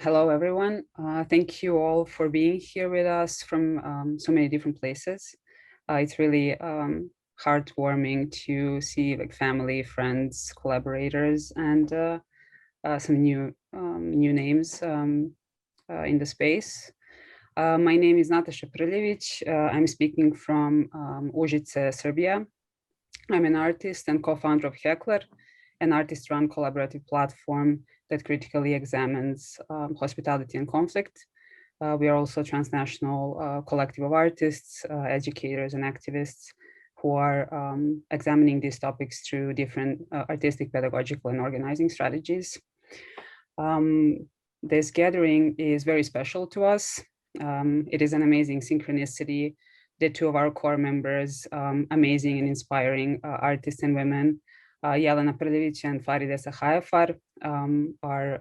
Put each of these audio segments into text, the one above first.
Hello, everyone. Thank you all for being here with us from so many different places. It's really heartwarming to see like family, friends, collaborators, and some new names in the space. My name is Nataša Prljević. I'm speaking from Užice, Serbia. I'm an artist and co-founder of HEKLER, an artist-run collaborative platform that critically examines hospitality and conflict. We are also a transnational collective of artists, educators, and activists who are examining these topics through different artistic, pedagogical, and organizing strategies. This gathering is very special to us. It is an amazing synchronicity. The two of our core members, amazing and inspiring artists and women, Jelena Prljević and Farideh Sakhaeifar, are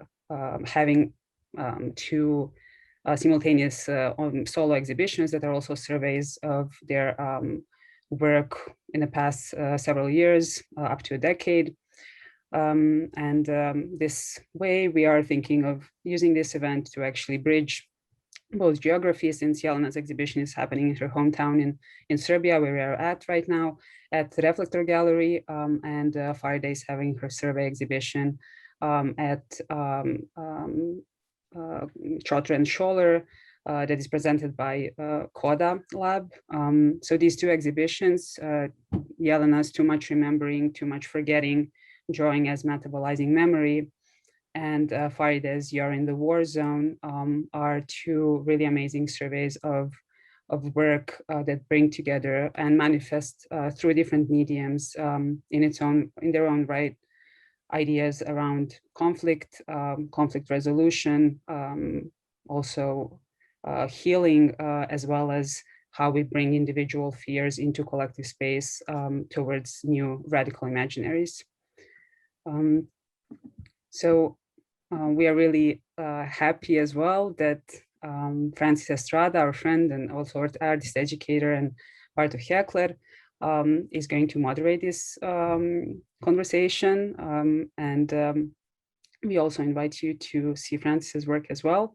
having two simultaneous solo exhibitions that are also surveys of their work in the past several years, up to a decade. This way we are thinking of using this event to actually bridge both geographies, since Jelena's exhibition is happening in her hometown in Serbia, where we are at right now, at the Reflektor Gallery, and Farideh is having her survey exhibition at Trotter&Sholer that is presented by KODA Lab. So these two exhibitions, Jelena's Too Much Remembering, Too Much Forgetting, Drawing as Metabolizing Memory, and Farideh's You're in the War Zone, are two really amazing surveys of work that bring together and manifest through different mediums in their own right, ideas around conflict, conflict resolution, also healing, as well as how we bring individual fears into collective space towards new radical imaginaries. So we are really happy as well that Francis Estrada, our friend and also artist educator and part of HEKLER, is going to moderate this conversation. We also invite you to see Francis's work as well.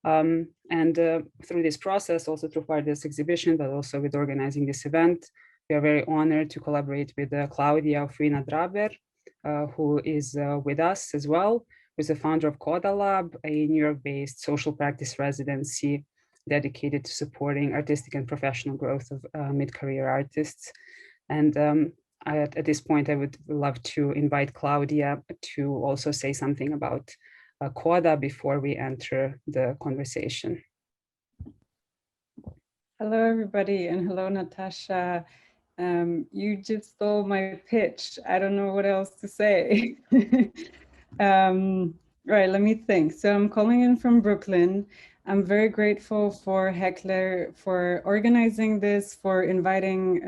Through this process, also through part of this exhibition, but also with organizing this event, we are very honored to collaborate with Klaudia, Ofwona, Draber, who is with us as well, who is the founder of KODA Lab, a New York-based social practice residency dedicated to supporting artistic and professional growth of mid-career artists. And at this point, I would love to invite Klaudia to also say something about KODA before we enter the conversation. Hello, everybody, and hello, Natasha. You just stole my pitch. I don't know what else to say. Right, let me think. So I'm calling in from Brooklyn. I'm very grateful for HEKLER for organizing this, for inviting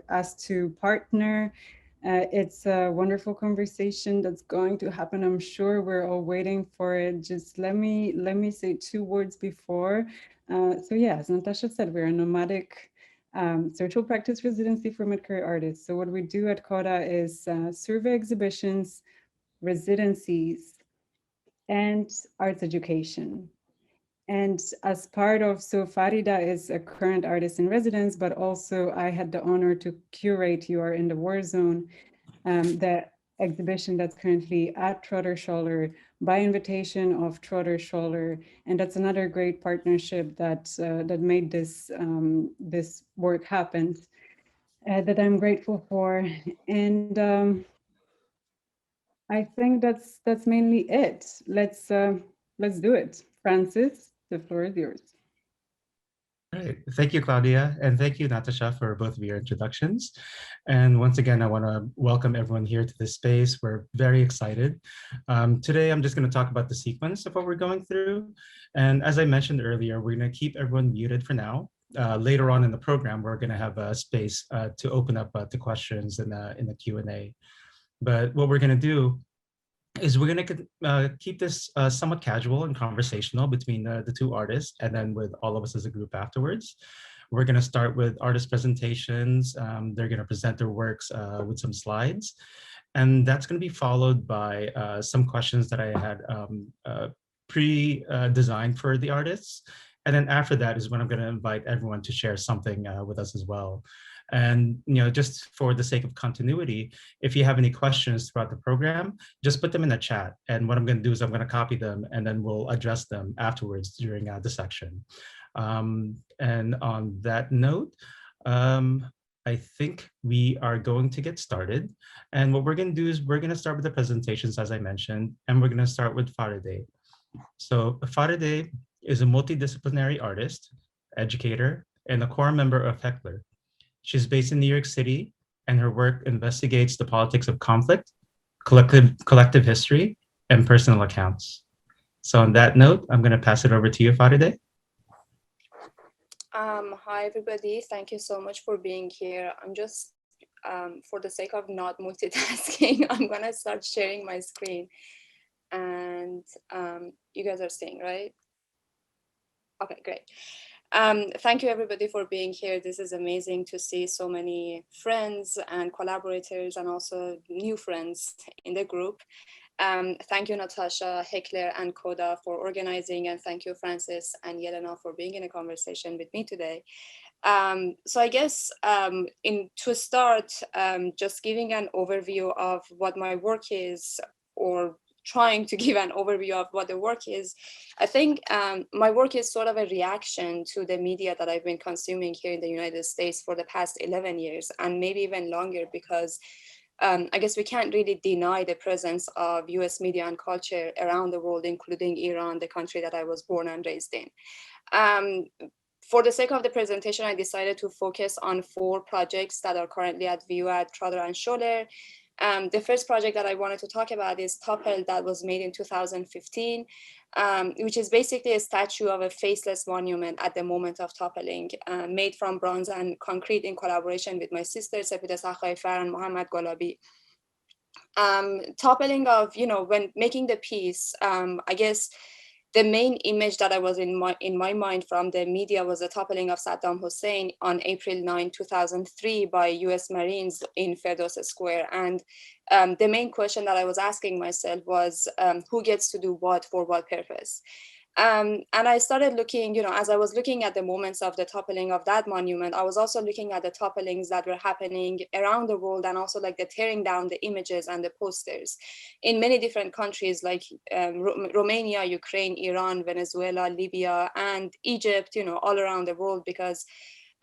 us to partner. It's a wonderful conversation that's going to happen. I'm sure we're all waiting for it. Just let me say two words before. So yeah, as Natasha said, we're a nomadic social practice residency for mid-career artists. So what we do at KODA is survey exhibitions, residencies, and arts education. And as part of, so Farideh is a current artist in residence, but also I had the honor to curate You Are in the War Zone, the exhibition that's currently at Trotter&Sholer by invitation of Trotter&Sholer. And that's another great partnership that made this, this work happen, that I'm grateful for. And I think that's mainly it. Let's do it. Francis, the floor is yours. All right. Thank you, Klaudia, and thank you, Natasha, for both of your introductions. And once again, I want to welcome everyone here to this space. We're very excited. Today, I'm just going to talk about the sequence of what we're going through. And as I mentioned earlier, we're going to keep everyone muted for now. Later on in the program, we're going to have a space to open up to questions in the Q&A. But what we're going to do is we're going to keep this somewhat casual and conversational between the two artists, and then with all of us as a group afterwards. We're going to start with artist presentations. They're going to present their works with some slides. And that's going to be followed by some questions that I had pre-designed for the artists. And then after that is when I'm going to invite everyone to share something with us as well. And just for the sake of continuity, if you have any questions throughout the program, just put them in the chat. And what I'm going to do is I'm going to copy them, and then we'll address them afterwards during the section. And on that note, I think we are going to get started. And what we're going to do is we're going to start with the presentations, as I mentioned, and we're going to start with Farideh. So Farideh is a multidisciplinary artist, educator, and a core member of HEKLER. She's based in New York City, and her work investigates the politics of conflict, collective history, and personal accounts. So on that note, I'm going to pass it over to you, Farideh. Hi, everybody. Thank you so much for being here. I'm just, for the sake of not multitasking, I'm going to start sharing my screen. And you guys are seeing, right? Okay, great. Thank you, everybody, for being here. This is amazing to see so many friends and collaborators and also new friends in the group. Thank you, Natasha, HEKLER, and KODA for organizing, and thank you, Francis and Jelena, for being in a conversation with me today. So I guess to start, just giving an overview of what my work is, or trying to give an overview of what the work is, I think my work is sort of a reaction to the media that I've been consuming here in the United States for the past 11 years, and maybe even longer, because I guess we can't really deny the presence of US media and culture around the world, including Iran, the country that I was born and raised in. For the sake of the presentation, I decided to focus on 4 projects that are currently at view at Trotter&Sholer. The first project that I wanted to talk about is Topple, that was made in 2015, which is basically a statue of a faceless monument at the moment of toppling, made from bronze and concrete in collaboration with my sisters, Farideh Sakhaeifar and Mohammad Golabi. Toppling of, when making the piece, I guess the main image that I was in my mind from the media was the toppling of Saddam Hussein on April 9, 2003 by US Marines in Ferdowsi Square. And the main question that I was asking myself was, who gets to do what for what purpose? And I started looking, as I was looking at the moments of the toppling of that monument, I was also looking at the topplings that were happening around the world, and also like the tearing down the images and the posters in many different countries like Romania, Ukraine, Iran, Venezuela, Libya, and Egypt, all around the world, because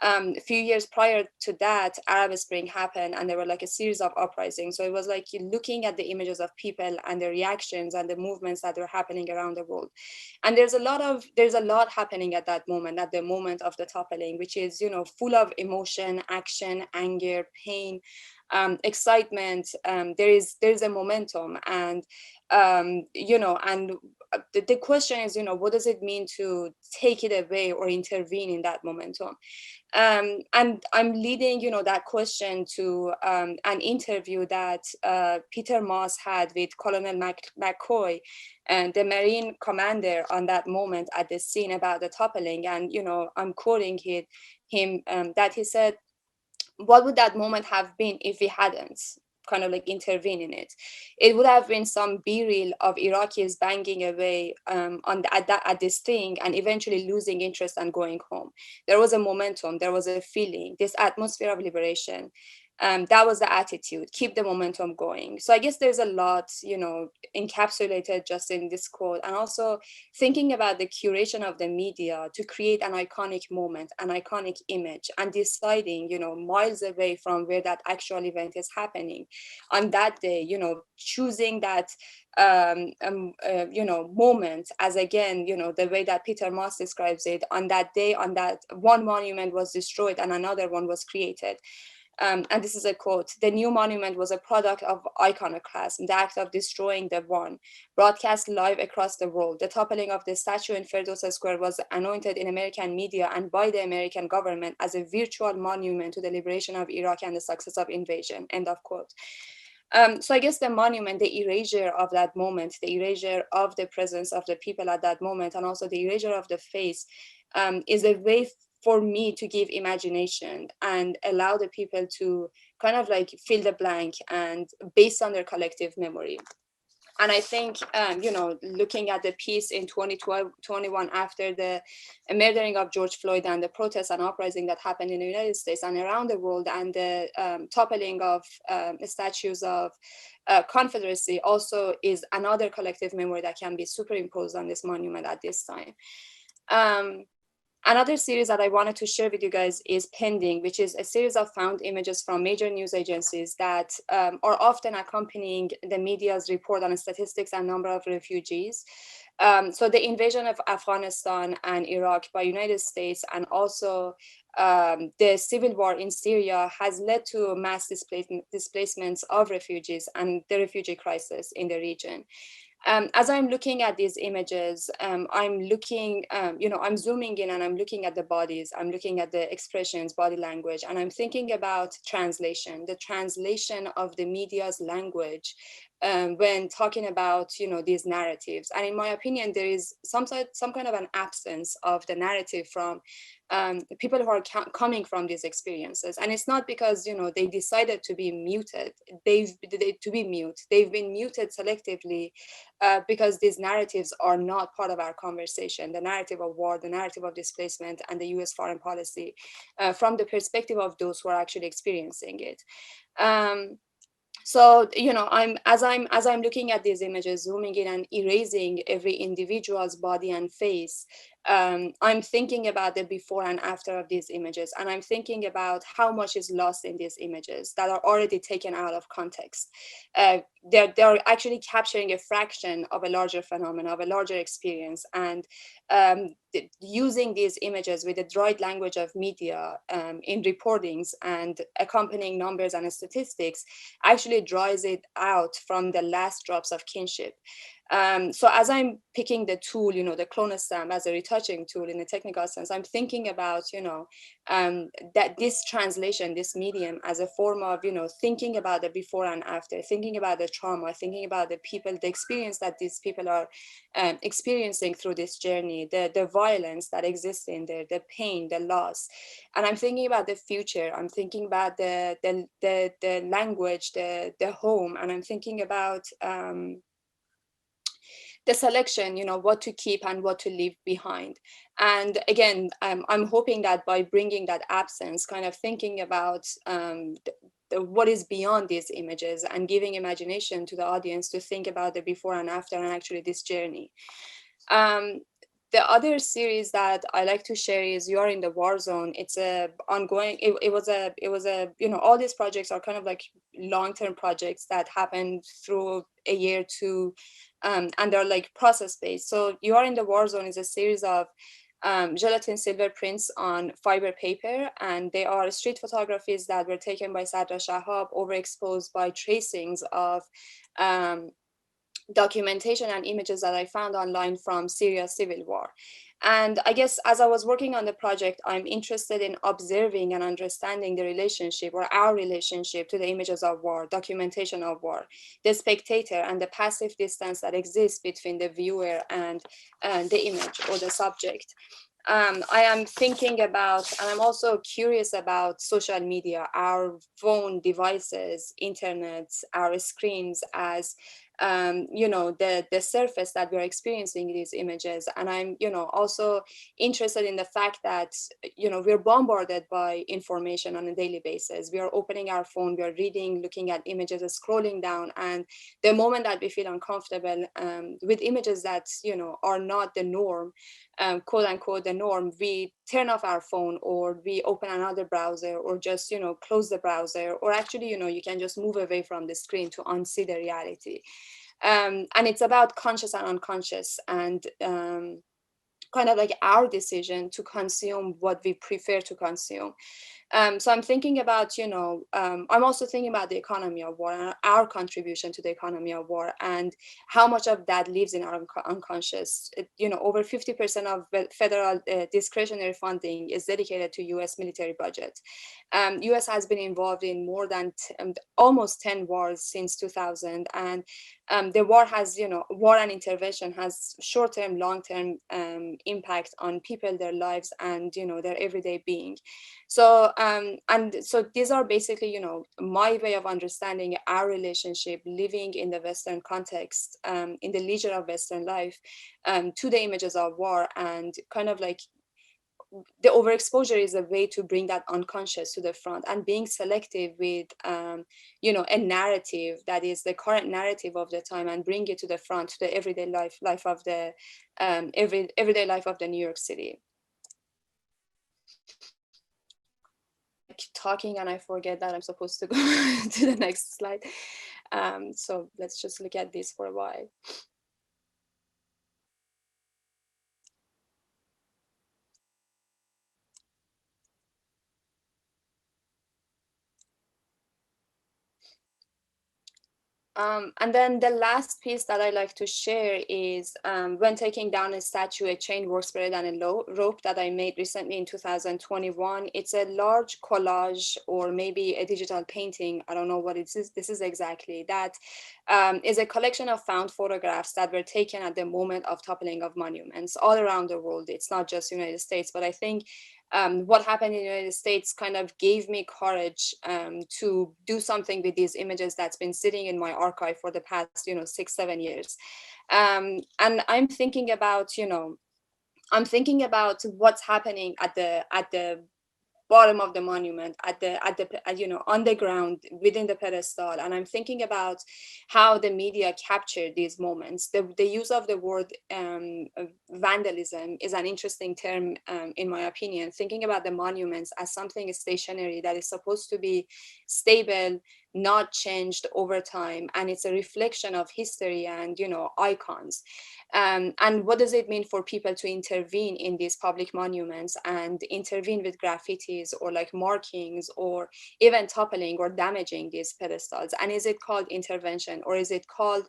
a few years prior to that, Arab Spring happened, and there were like a series of uprisings. So it was like looking at the images of people and the reactions and the movements that were happening around the world. And there's a lot happening at that moment, at the moment of the toppling, which is, full of emotion, action, anger, pain, excitement. There's a momentum, and the question is, what does it mean to take it away or intervene in that momentum? And I'm leading, that question to an interview that Peter Moss had with Colonel McCoy, and the Marine commander on that moment at the scene about the toppling. And, I'm quoting him that he said, what would that moment have been if we hadn't kind of like intervene in it? It would have been some B-reel of Iraqis banging away at this thing, and eventually losing interest and going home. There was a momentum, there was a feeling, this atmosphere of liberation. That was the attitude, keep the momentum going. So I guess there's a lot, encapsulated just in this quote, and also thinking about the curation of the media to create an iconic moment, an iconic image, and deciding, miles away from where that actual event is happening on that day, choosing that moment as, again, the way that Peter Moss describes it, on that day, on that one monument was destroyed and another one was created. And this is a quote: "The new monument was a product of iconoclasm, the act of destroying the one, broadcast live across the world. The toppling of the statue in Ferdowsi Square was anointed in American media and by the American government as a virtual monument to the liberation of Iraq and the success of invasion." End of quote. So I guess the monument, the erasure of that moment, the erasure of the presence of the people at that moment, and also the erasure of the face, is a way for me to give imagination and allow the people to kind of like fill the blank, and based on their collective memory. And I think, looking at the piece in 2021 after the murdering of George Floyd and the protests and uprising that happened in the United States and around the world, and the toppling of statues of Confederacy also is another collective memory that can be superimposed on this monument at this time. Another series that I wanted to share with you guys is Pending, which is a series of found images from major news agencies that are often accompanying the media's report on statistics and number of refugees. So the invasion of Afghanistan and Iraq by United States, and also the civil war in Syria, has led to mass displacements of refugees and the refugee crisis in the region. As I'm looking at these images, I'm looking, I'm zooming in and I'm looking at the bodies, I'm looking at the expressions, body language, and I'm thinking about translation, the translation of the media's language when talking about, these narratives. And in my opinion, there is some kind of an absence of the narrative from people who are coming from these experiences. And it's not because, they decided to be muted, they've been muted selectively because these narratives are not part of our conversation. The narrative of war, the narrative of displacement, and the US foreign policy from the perspective of those who are actually experiencing it. So, as I'm looking at these images, zooming in and erasing every individual's body and face, I'm thinking about the before and after of these images, and I'm thinking about how much is lost in these images that are already taken out of context. They're actually capturing a fraction of a larger phenomenon, of a larger experience, and using these images with the droid language of media in reportings and accompanying numbers and statistics actually draws it out from the last drops of kinship. So as I'm picking the tool, the clone stamp as a retouching tool in a technical sense, I'm thinking about, that this translation, this medium, as a form of, thinking about the before and after, thinking about the trauma, thinking about the people, the experience that these people are experiencing through this journey, the violence that exists in there, the pain, the loss. And I'm thinking about the future. I'm thinking about the language, the home, and I'm thinking about the selection, what to keep and what to leave behind. And again, I'm hoping that by bringing that absence, kind of thinking about what is beyond these images and giving imagination to the audience to think about the before and after and actually this journey. The other series that I like to share is You Are in the War Zone. It's a ongoing, it was a, all these projects are kind of like long-term projects that happen through a year to, and they're like process-based. So You Are in the War Zone is a series of gelatin silver prints on fiber paper, and they are street photographies that were taken by Sadra Shahab, overexposed by tracings of documentation and images that I found online from Syria's civil war. And I guess as I was working on the project, I'm interested in observing and understanding the relationship, or our relationship, to the images of war, documentation of war, the spectator, and the passive distance that exists between the viewer and the image or the subject. I am thinking about, and I'm also curious about social media, our phone devices, internet, our screens as the surface that we're experiencing these images. And I'm also interested in the fact that we're bombarded by information on a daily basis. We are opening our phone, we are reading, looking at images, scrolling down, and the moment that we feel uncomfortable with images that are not the norm, quote unquote the norm, we turn off our phone, or we open another browser, or just close the browser, or actually you can just move away from the screen to unsee the reality. And it's about conscious and unconscious, and kind of like our decision to consume what we prefer to consume. So I'm thinking about, I'm also thinking about the economy of war and our contribution to the economy of war, and how much of that lives in our unconscious. Over 50% of federal discretionary funding is dedicated to US military budget. US has been involved in more than almost 10 wars since 2000, and the war has, war and intervention has short-term, long-term impact on people, their lives, and their everyday being. So and so these are basically, you know, my way of understanding our relationship living in the Western context, in the leisure of Western life, to the images of war, and kind of like the overexposure is a way to bring that unconscious to the front, and being selective with, you know, a narrative that is the current narrative of the time, and bring it to the front, to the everyday life of the everyday life of the New York City. Talking and I forget that I'm supposed to go to the next slide. So let's just look at this for a while. And then the last piece that I like to share is when taking down a statue, a chain works better than a rope, that I made recently in 2021. It's a large collage, or maybe a digital painting. I don't know what it is. This is exactly. That is a collection of found photographs that were taken at the moment of toppling of monuments all around the world. It's not just United States, but I think what happened in the United States kind of gave me courage to do something with these images that's been sitting in my archive for the past, you know, 6-7 years. And I'm thinking about, you know, I'm thinking about what's happening at the bottom of the monument, at you know, on the ground within the pedestal, and I'm thinking about how the media captured these moments. The use of the word vandalism is an interesting term, in my opinion, thinking about the monuments as something stationary that is supposed to be stable, not changed over time, and it's a reflection of history and, you know, icons. And what does it mean for people to intervene in these public monuments and intervene with graffitis or like markings, or even toppling or damaging these pedestals? And is it called intervention, or is it called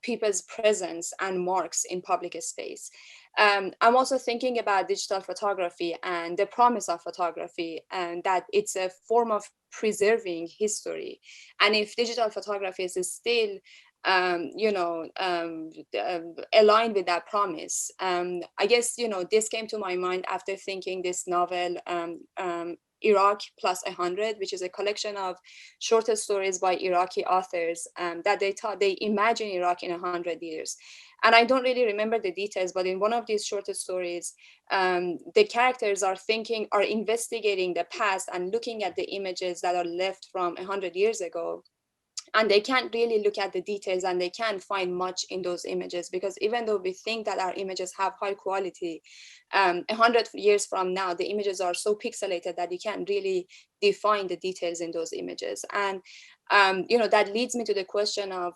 people's presence and marks in public space? I'm also thinking about digital photography and the promise of photography, and that it's a form of preserving history. And if digital photography is still you know, aligned with that promise. I guess, you know, this came to my mind after thinking this novel, Iraq Plus 100, which is a collection of short stories by Iraqi authors that they imagine Iraq in 100 years. And I don't really remember the details, but in one of these short stories, the characters are investigating the past and looking at the images that are left from 100 years ago. And they can't really look at the details, and they can't find much in those images, because even though we think that our images have high quality, 100 years from now, the images are so pixelated that you can't really define the details in those images. And you know, that leads me to the question of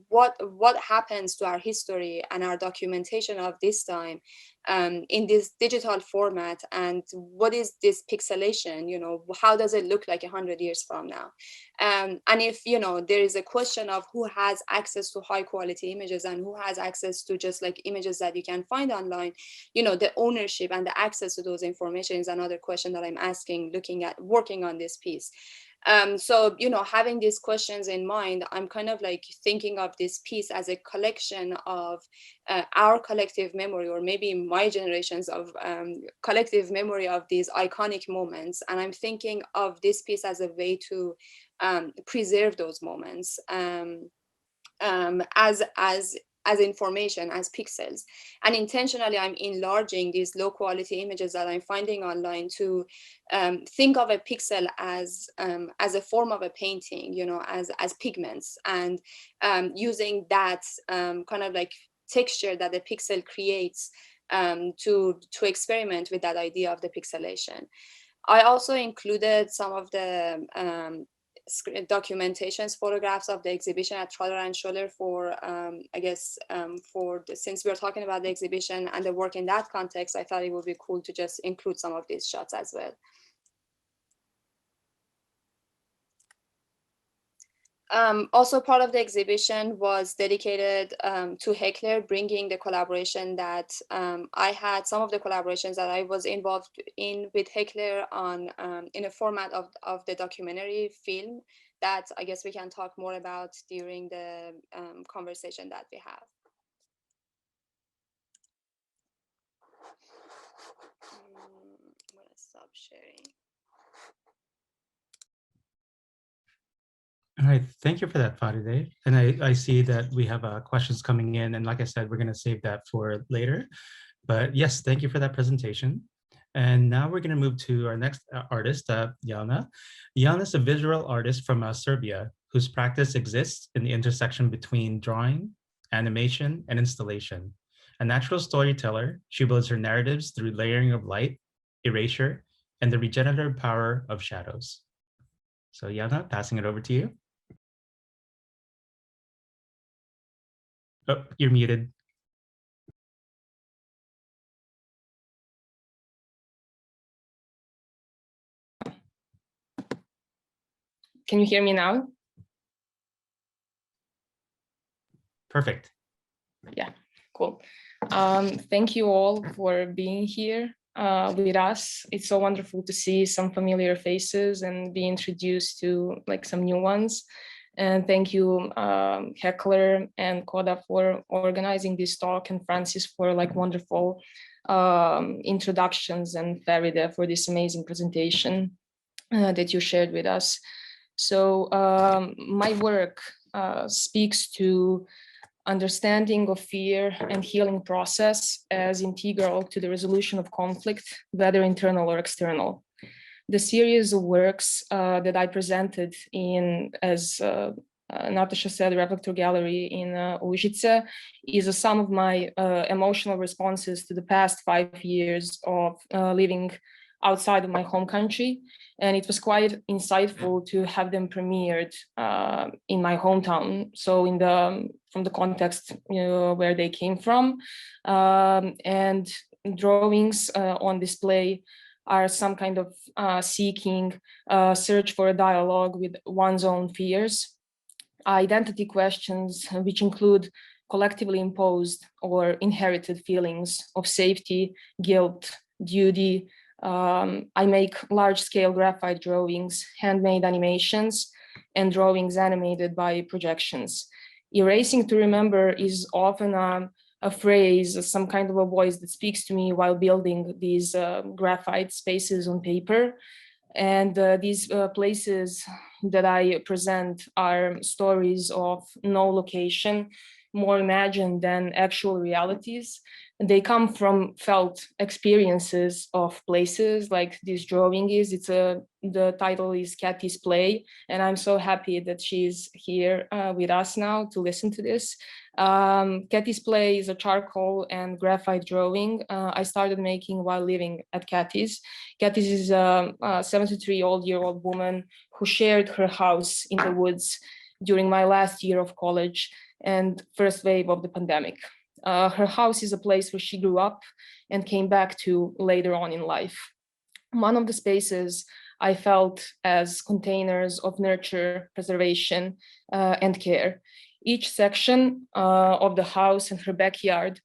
what happens to our history and our documentation of this time in this digital format, and what is this pixelation? You know, how does it look like 100 years from now? And if, you know, there is a question of who has access to high quality images and who has access to just like images that you can find online, you know, the ownership and the access to those information is another question that I'm asking, looking at working on this piece. So, you know, having these questions in mind, I'm kind of like thinking of this piece as a collection of our collective memory, or maybe my generations of collective memory of these iconic moments. And I'm thinking of this piece as a way to preserve those moments as information, as pixels. And intentionally, I'm enlarging these low quality images that I'm finding online to think of a pixel as a form of a painting, you know, as pigments, and using that kind of like texture that the pixel creates to experiment with that idea of the pixelation. I also included some of the documentations, photographs of the exhibition at Trotter&Sholer for, I guess, since we're talking about the exhibition and the work in that context, I thought it would be cool to just include some of these shots as well. Also, part of the exhibition was dedicated to HEKLER, bringing the collaboration that I had, some of the collaborations that I was involved in with HEKLER on in a format of the documentary film that I guess we can talk more about during the conversation that we have. I'm gonna stop sharing. All right, thank you for that, Farideh. And I see that we have questions coming in, and like I said, we're going to save that for later. But yes, thank you for that presentation. And now we're going to move to our next artist, Jelena. Jelena is a visual artist from Serbia, whose practice exists in the intersection between drawing, animation, and installation. A natural storyteller, she builds her narratives through layering of light, erasure, and the regenerative power of shadows. So Jelena, passing it over to you. Oh, you're muted. Can you hear me now? Perfect. Yeah, cool. Thank you all for being here with us. It's so wonderful to see some familiar faces and be introduced to like some new ones. And thank you, HEKLER and KODA for organizing this talk, and Francis for like wonderful introductions, and Farideh for this amazing presentation that you shared with us. So my work speaks to understanding of fear and healing process as integral to the resolution of conflict, whether internal or external. The series of works that I presented in, as Natasha said, Reflektor Gallery in Užice, is a sum of my emotional responses to the past 5 years of living outside of my home country. And it was quite insightful to have them premiered in my hometown. So from the context, you know, where they came from, and drawings on display are some kind of seeking, search for a dialogue with one's own fears, identity questions, which include collectively imposed or inherited feelings of safety, guilt, duty. I make large-scale graphite drawings, handmade animations, and drawings animated by projections. Erasing to remember is often a phrase, some kind of a voice that speaks to me while building these graphite spaces on paper. And these places that I present are stories of no location, more imagined than actual realities. They come from felt experiences of places like this drawing is. The title is Kathy's Play, and I'm so happy that she's here with us now to listen to this. Kathy's Play is a charcoal and graphite drawing I started making while living at Kathy's. Kathy's is a 73-year-old woman who shared her house in the woods during my last year of college and first wave of the pandemic. Her house is a place where she grew up and came back to later on in life. One of the spaces I felt as containers of nurture, preservation, and care. Each section of the house and her backyard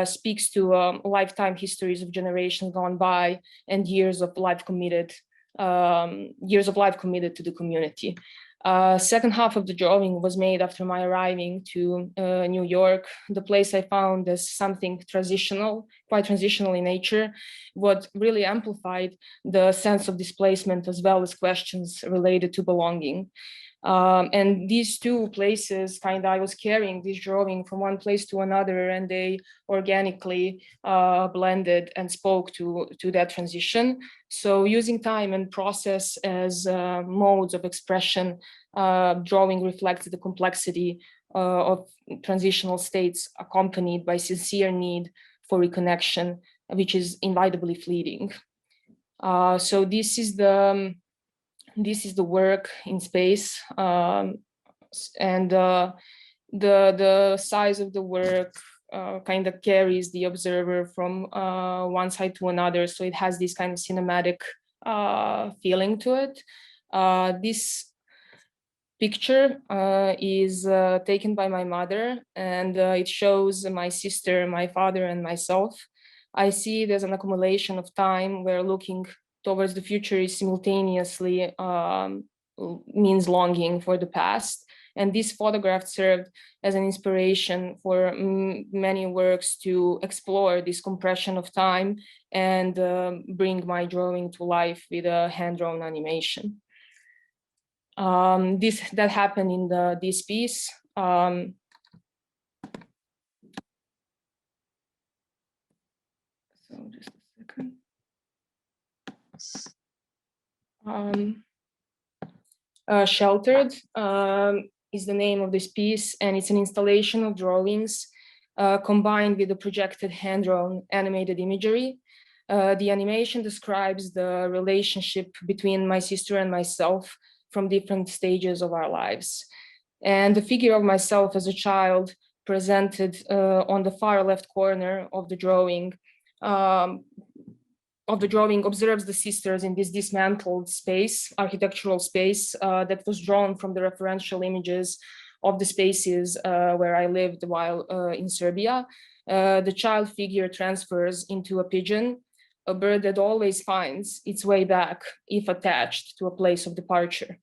speaks to lifetime histories of generations gone by and years of life committed to the community. Second half of the drawing was made after my arriving to New York. The place I found as something transitional, quite transitional in nature, what really amplified the sense of displacement as well as questions related to belonging. And these two places, I was carrying this drawing from one place to another, and they organically blended and spoke to that transition. So using time and process as modes of expression, drawing reflects the complexity of transitional states accompanied by sincere need for reconnection, which is inevitably fleeting. So this is the work in space, and the size of the work kind of carries the observer from one side to another, so it has this kind of cinematic feeling to it. This picture is taken by my mother, and it shows my sister, my father, and myself. I see it as an accumulation of time where looking towards the future is simultaneously means longing for the past. And this photograph served as an inspiration for many works to explore this compression of time and bring my drawing to life with a hand-drawn animation. That happened in this piece. So just a second. Sheltered is the name of this piece, and it's an installation of drawings combined with the projected hand-drawn animated imagery. The animation describes the relationship between my sister and myself from different stages of our lives. And the figure of myself as a child presented on the far left corner of the drawing observes the sisters in this dismantled space, architectural space that was drawn from the referential images of the spaces where I lived while in Serbia. The child figure transfers into a pigeon, a bird that always finds its way back if attached to a place of departure.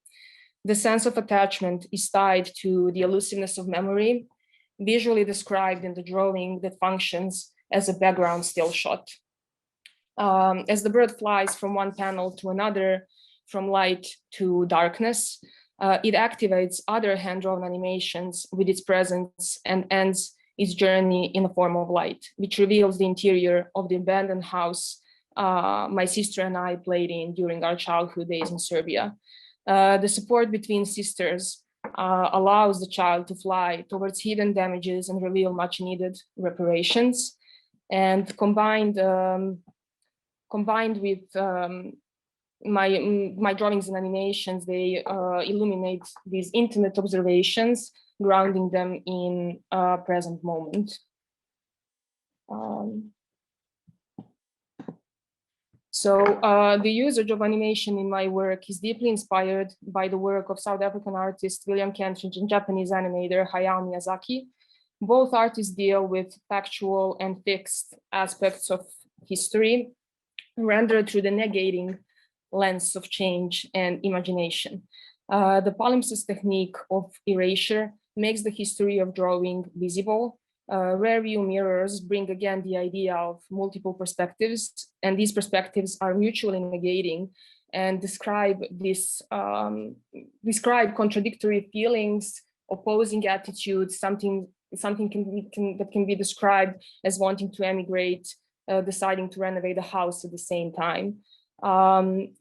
The sense of attachment is tied to the elusiveness of memory, visually described in the drawing that functions as a background still shot. As the bird flies from one panel to another, from light to darkness, it activates other hand-drawn animations with its presence and ends its journey in the form of light, which reveals the interior of the abandoned house my sister and I played in during our childhood days in Serbia. The support between sisters allows the child to fly towards hidden damages and reveal much needed reparations. And combined with my drawings and animations, they illuminate these intimate observations, grounding them in a present moment. The usage of animation in my work is deeply inspired by the work of South African artist William Kentridge and Japanese animator Hayao Miyazaki. Both artists deal with factual and fixed aspects of history, rendered through the negating lens of change and imagination. The palimpsest technique of erasure makes the history of drawing visible. Rear view mirrors bring again the idea of multiple perspectives, and these perspectives are mutually negating and describe contradictory feelings, opposing attitudes, something that can be described as wanting to emigrate, deciding to renovate the house at the same time.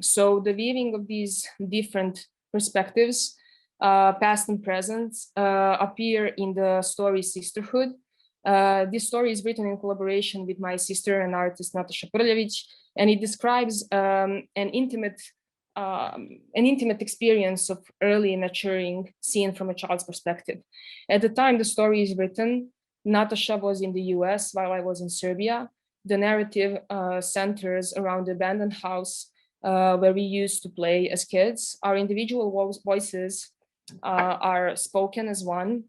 So the weaving of these different perspectives, past and present, appear in the story Sisterhood. This story is written in collaboration with my sister and artist Jelena Prljević, and it describes an intimate experience of early maturing seen from a child's perspective. At the time the story is written, Natasha was in the US while I was in Serbia. The narrative centers around the abandoned house where we used to play as kids. Our individual voices are spoken as one,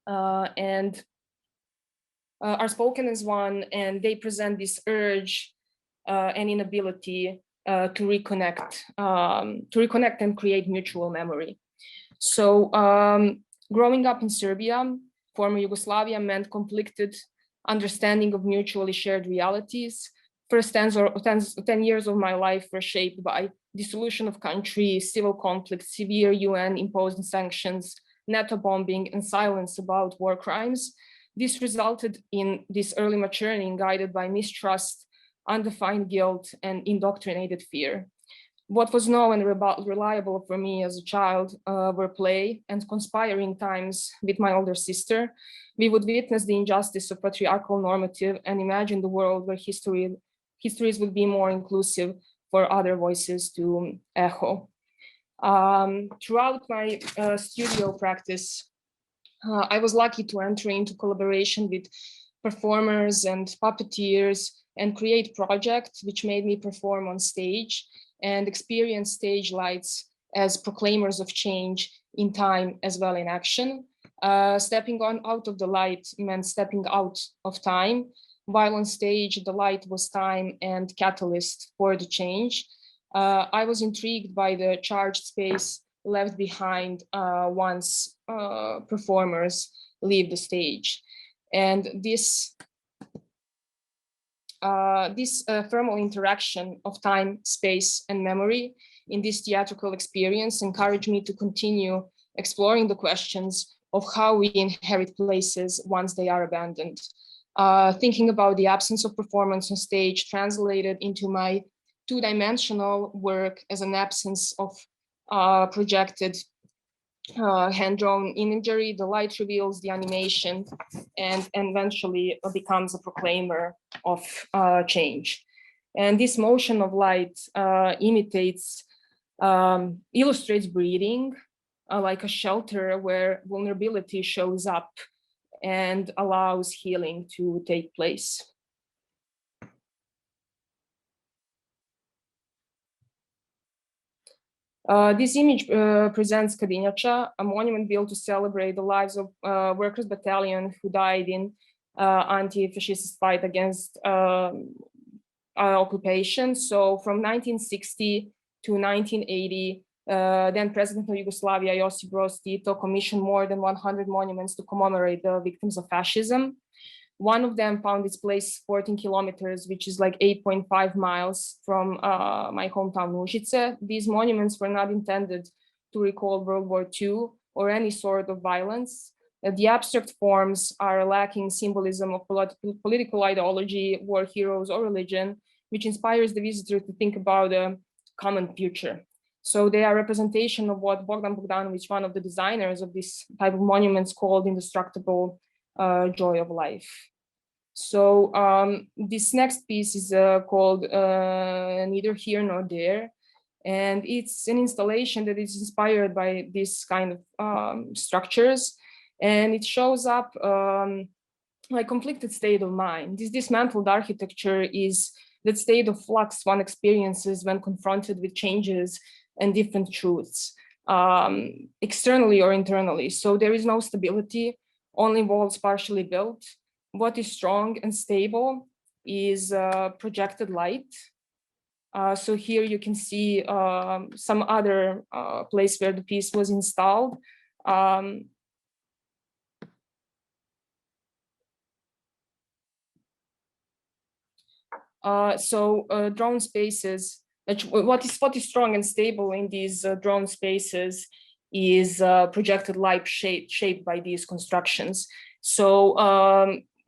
and they present this urge and inability to reconnect and create mutual memory. So growing up in Serbia, former Yugoslavia, meant conflicted understanding of mutually shared realities. First 10 years of my life were shaped by dissolution of country, civil conflict, severe UN imposed sanctions, NATO bombing, and silence about war crimes. This resulted in this early maturing guided by mistrust, undefined guilt, and indoctrinated fear. What was known and reliable for me as a child were play and conspiring times with my older sister. We would witness the injustice of patriarchal normative and imagine the world where histories would be more inclusive for other voices to echo. Throughout my studio practice, I was lucky to enter into collaboration with performers and puppeteers and create projects which made me perform on stage and experience stage lights as proclaimers of change in time as well in action. Stepping out of the light meant stepping out of time, while on stage the light was time and catalyst for the change. I was intrigued by the charged space left behind once performers leave the stage. And this thermal interaction of time, space, and memory in this theatrical experience encouraged me to continue exploring the questions of how we inherit places once they are abandoned. Thinking about the absence of performance on stage translated into my two-dimensional work as an absence of projected hand-drawn imagery. The light reveals the animation and eventually becomes a proclaimer of change. And this motion of light illustrates breathing, like a shelter where vulnerability shows up and allows healing to take place. This image presents Kadinjača, a monument built to celebrate the lives of workers' battalion who died in anti-fascist fight against occupation. So from 1960 to 1980, then President of Yugoslavia, Josip Broz Tito, commissioned more than 100 monuments to commemorate the victims of fascism. One of them found its place 14 kilometers, which is like 8.5 miles from my hometown, Užice. These monuments were not intended to recall World War II or any sort of violence. The abstract forms are lacking symbolism of political ideology, war heroes, or religion, which inspires the visitor to think about a common future. So they are representation of what Bogdan Bogdanović, one of the designers of this type of monuments, called indestructible joy of life. So this next piece is called Neither Here Nor There. And it's an installation that is inspired by this kind of structures. And it shows up like conflicted state of mind. This dismantled architecture is that state of flux one experiences when confronted with changes and different truths, externally or internally. So there is no stability, only walls partially built. What is strong and stable is projected light. So here you can see some other place where the piece was installed. Drone spaces, what is strong and stable in these drone spaces is projected light shaped by these constructions. So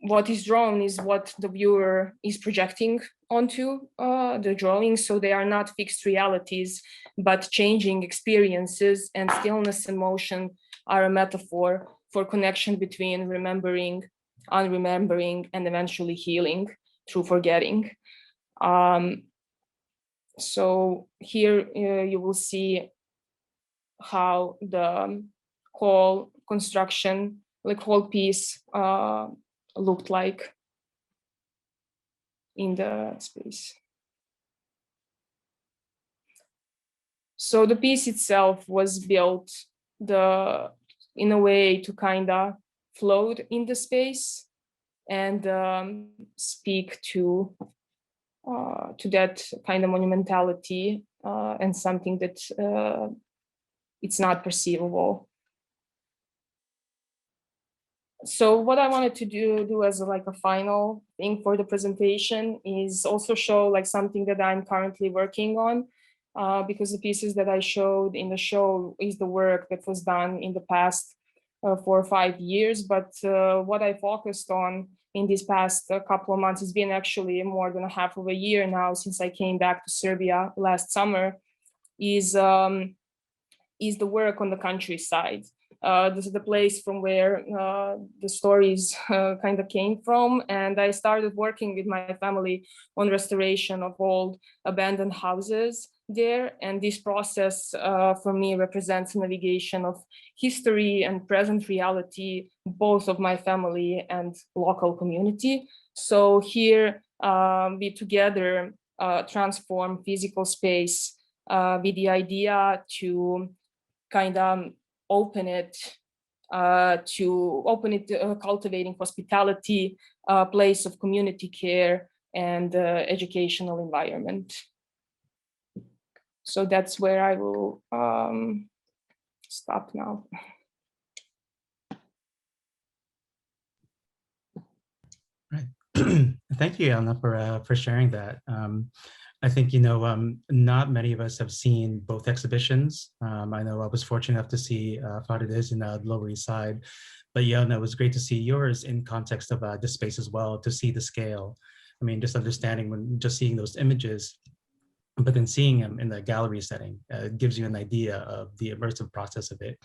what is drawn is what the viewer is projecting onto the drawing. So they are not fixed realities, but changing experiences, and stillness and motion are a metaphor for connection between remembering, unremembering, and eventually healing through forgetting. So here you will see how the whole construction, like whole piece, looked like in the space. So the piece itself was built in a way to kind of float in the space and speak to that kind of monumentality and something that it's not perceivable. So what I wanted to do as like a final thing for the presentation is also show like something that I'm currently working on, because the pieces that I showed in the show is the work that was done in the past 4 or 5 years. But what I focused on in these past couple of months, it's been actually more than a half of a year now since I came back to Serbia last summer, is the work on the countryside. This is the place from where the stories kind of came from. And I started working with my family on restoration of old abandoned houses there. And this process for me represents a navigation of history and present reality, both of my family and local community. So here we together transform physical space with the idea to kind of open it, cultivating hospitality, a place of community care and educational environment. So that's where I will stop now. Right. Thank you, Jelena, for sharing that. I think, not many of us have seen both exhibitions. I know I was fortunate enough to see Farideh's in the Lower East Side, but Jelena, it was great to see yours in context of this space as well, to see the scale. I mean, just understanding when just seeing those images, but then seeing them in the gallery setting gives you an idea of the immersive process of it.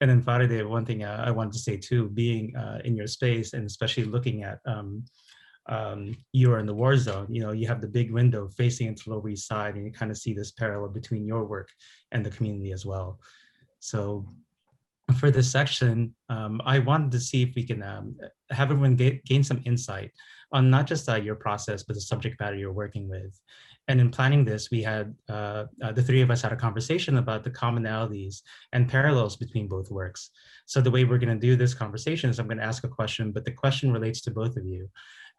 And then Farideh, one thing I wanted to say too, being in your space and especially looking at you are in the war zone, you have the big window facing into the Lower East Side, and you kind of see this parallel between your work and the community as well. So for this section, I wanted to see if we can have everyone gain some insight on not just your process, but the subject matter you're working with. And in planning this, we had, the three of us had a conversation about the commonalities and parallels between both works. So the way we're gonna do this conversation is I'm gonna ask a question, but the question relates to both of you.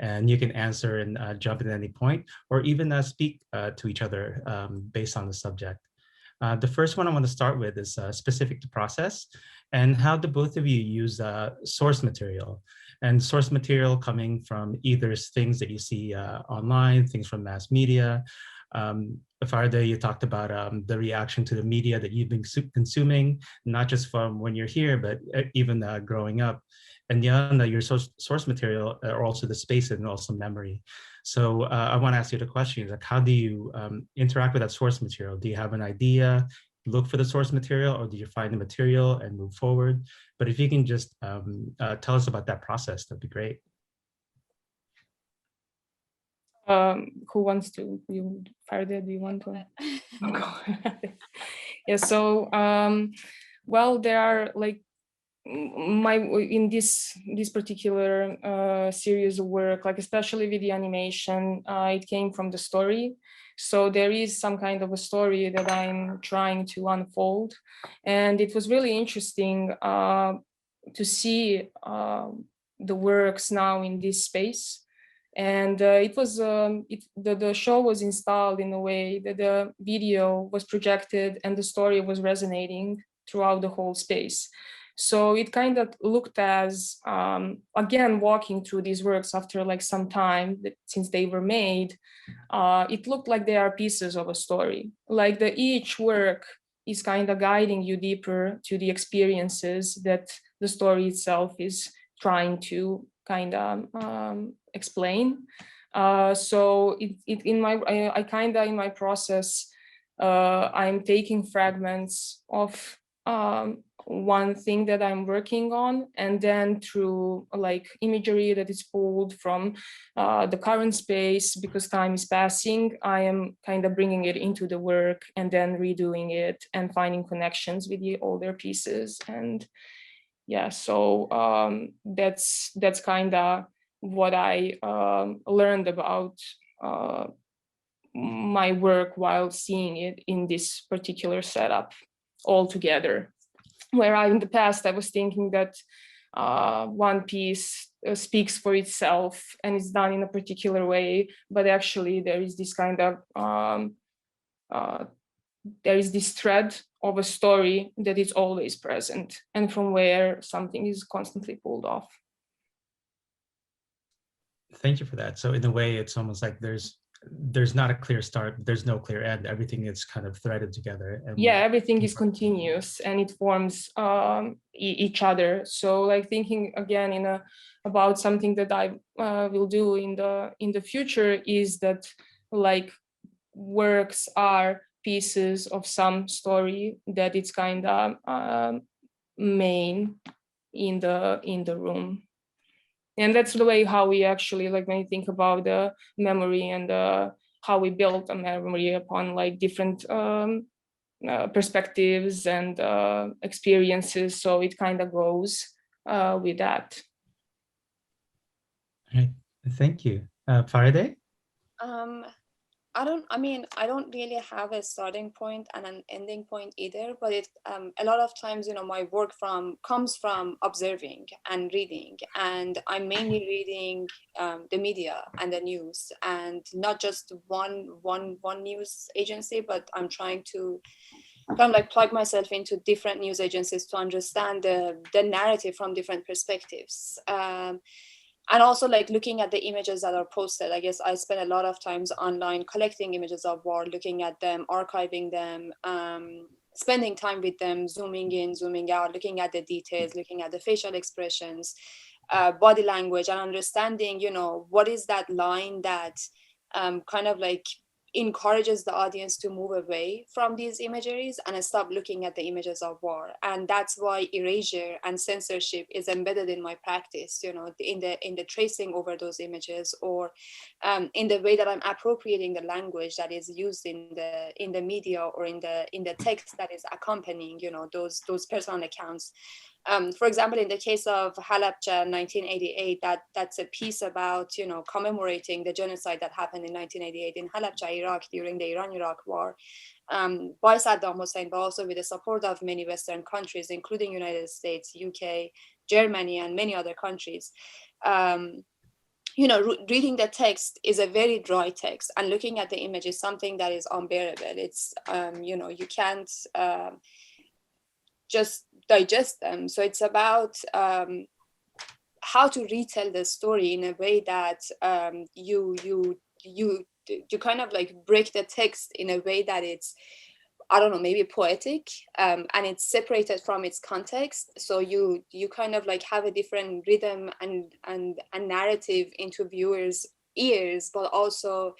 And you can answer and jump in at any point, or even speak to each other based on the subject. The first one I want to start with is specific to process, and how do both of you use source material? And source material coming from either things that you see online, things from mass media. Farideh, you talked about the reaction to the media that you've been consuming, not just from when you're here, but even growing up. And Jelena, your source material are also the space and also memory. So I want to ask you the question, like, how do you interact with that source material? Do you have an idea, look for the source material, or do you find the material and move forward? But if you can just tell us about that process, that'd be great. Who wants to? Farideh, do you want to? Yeah. So, well, there are like in this particular series of work, like especially with the animation, it came from the story. So there is some kind of a story that I'm trying to unfold, and it was really interesting to see the works now in this space. And it was the show was installed in a way that the video was projected and the story was resonating throughout the whole space. So it kind of looked as, again, walking through these works after like some time since they were made, it looked like they are pieces of a story. Like each work is kind of guiding you deeper to the experiences that the story itself is trying to kind of explain. So in my process, I'm taking fragments of one thing that I'm working on, and then through like imagery that is pulled from the current space, because time is passing, I am kind of bringing it into the work and then redoing it and finding connections with the older pieces. And yeah, so that's kind of what I learned about my work while seeing it in this particular setup all together. Where in the past I was thinking that one piece speaks for itself and it's done in a particular way, but actually there is this kind of there is this thread of a story that is always present, and from where something is constantly pulled off. Thank you for that. So in a way, it's almost like there's not a clear start, there's no clear end, everything is kind of threaded together. And yeah, everything is continuous and it forms each other. So like thinking again about something that I will do in the future is that like works are pieces of some story that it's kind of main in the room. And that's the way how we actually, like when you think about the memory and how we built a memory upon like different perspectives and experiences. So it kind of goes with that. Right. Thank you. Farideh? I don't really have a starting point and an ending point either, but it a lot of times, my work comes from observing and reading, and I'm mainly reading the media and the news, and not just one news agency, but I'm trying to kind of like plug myself into different news agencies to understand the narrative from different perspectives. And also like looking at the images that are posted. I guess I spend a lot of times online collecting images of war, looking at them, archiving them, spending time with them, zooming in, zooming out, looking at the details, looking at the facial expressions, body language, and understanding, you know, what is that line that kind of like encourages the audience to move away from these imageries and stop looking at the images of war. And that's why erasure and censorship is embedded in my practice, you know, in the tracing over those images, or in the way that I'm appropriating the language that is used in the media or in the text that is accompanying, you know, those personal accounts. For example, in the case of Halabja 1988, that's a piece about, you know, commemorating the genocide that happened in 1988 in Halabja, Iraq, during the Iran-Iraq war, by Saddam Hussein, but also with the support of many Western countries, including United States, UK, Germany, and many other countries. You know, reading the text is a very dry text, and looking at the image is something that is unbearable. It's, you know, you can't just digest them. So it's about how to retell the story in a way that you kind of like break the text in a way that it's, I don't know, maybe poetic, and it's separated from its context. So you kind of like have a different rhythm and narrative into viewers' ears, but also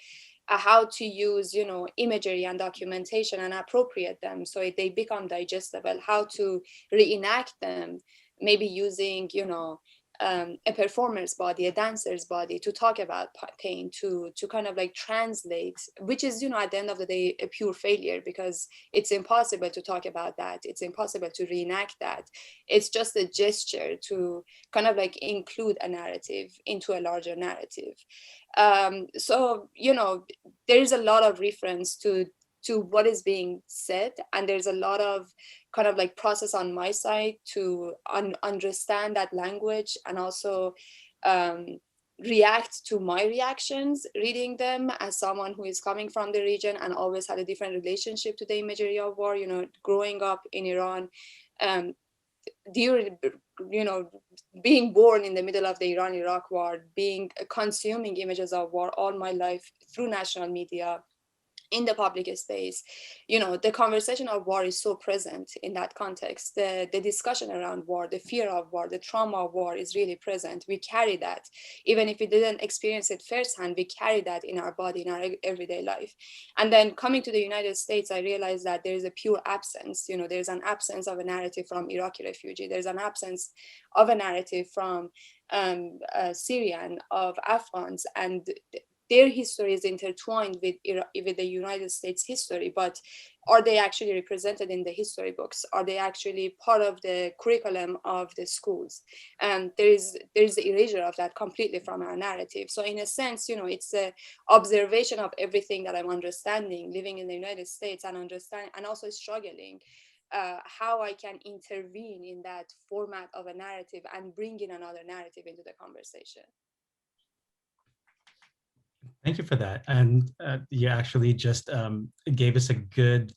how to use, you know, imagery and documentation and appropriate them so they become digestible, how to reenact them, maybe using, you know, a performer's body, a dancer's body, to talk about pain, to kind of like translate, which is, you know, at the end of the day, a pure failure, because it's impossible to talk about that. It's impossible to reenact that. It's just a gesture to kind of like include a narrative into a larger narrative. So, you know, there is a lot of reference to what is being said, and there's a lot of kind of like process on my side to understand that language, and also react to my reactions reading them as someone who is coming from the region and always had a different relationship to the imagery of war, you know, growing up in Iran, during, you know, being born in the middle of the Iran-Iraq war, consuming images of war all my life through national media, in the public space. You know, the conversation of war is so present in that context. The discussion around war, the fear of war, the trauma of war is really present. We carry that. Even if we didn't experience it firsthand, we carry that in our body, in our everyday life. And then coming to the United States, I realized that there is a pure absence. You know, there's an absence of a narrative from Iraqi refugee. There's an absence of a narrative from Syrian, of Afghans, and their history is intertwined with the United States history, but are they actually represented in the history books? Are they actually part of the curriculum of the schools? And there's the erasure of that completely from our narrative. So in a sense, you know, it's an observation of everything that I'm understanding, living in the United States, and understand, and also struggling how I can intervene in that format of a narrative and bring in another narrative into the conversation. Thank you for that. And you actually just gave us a good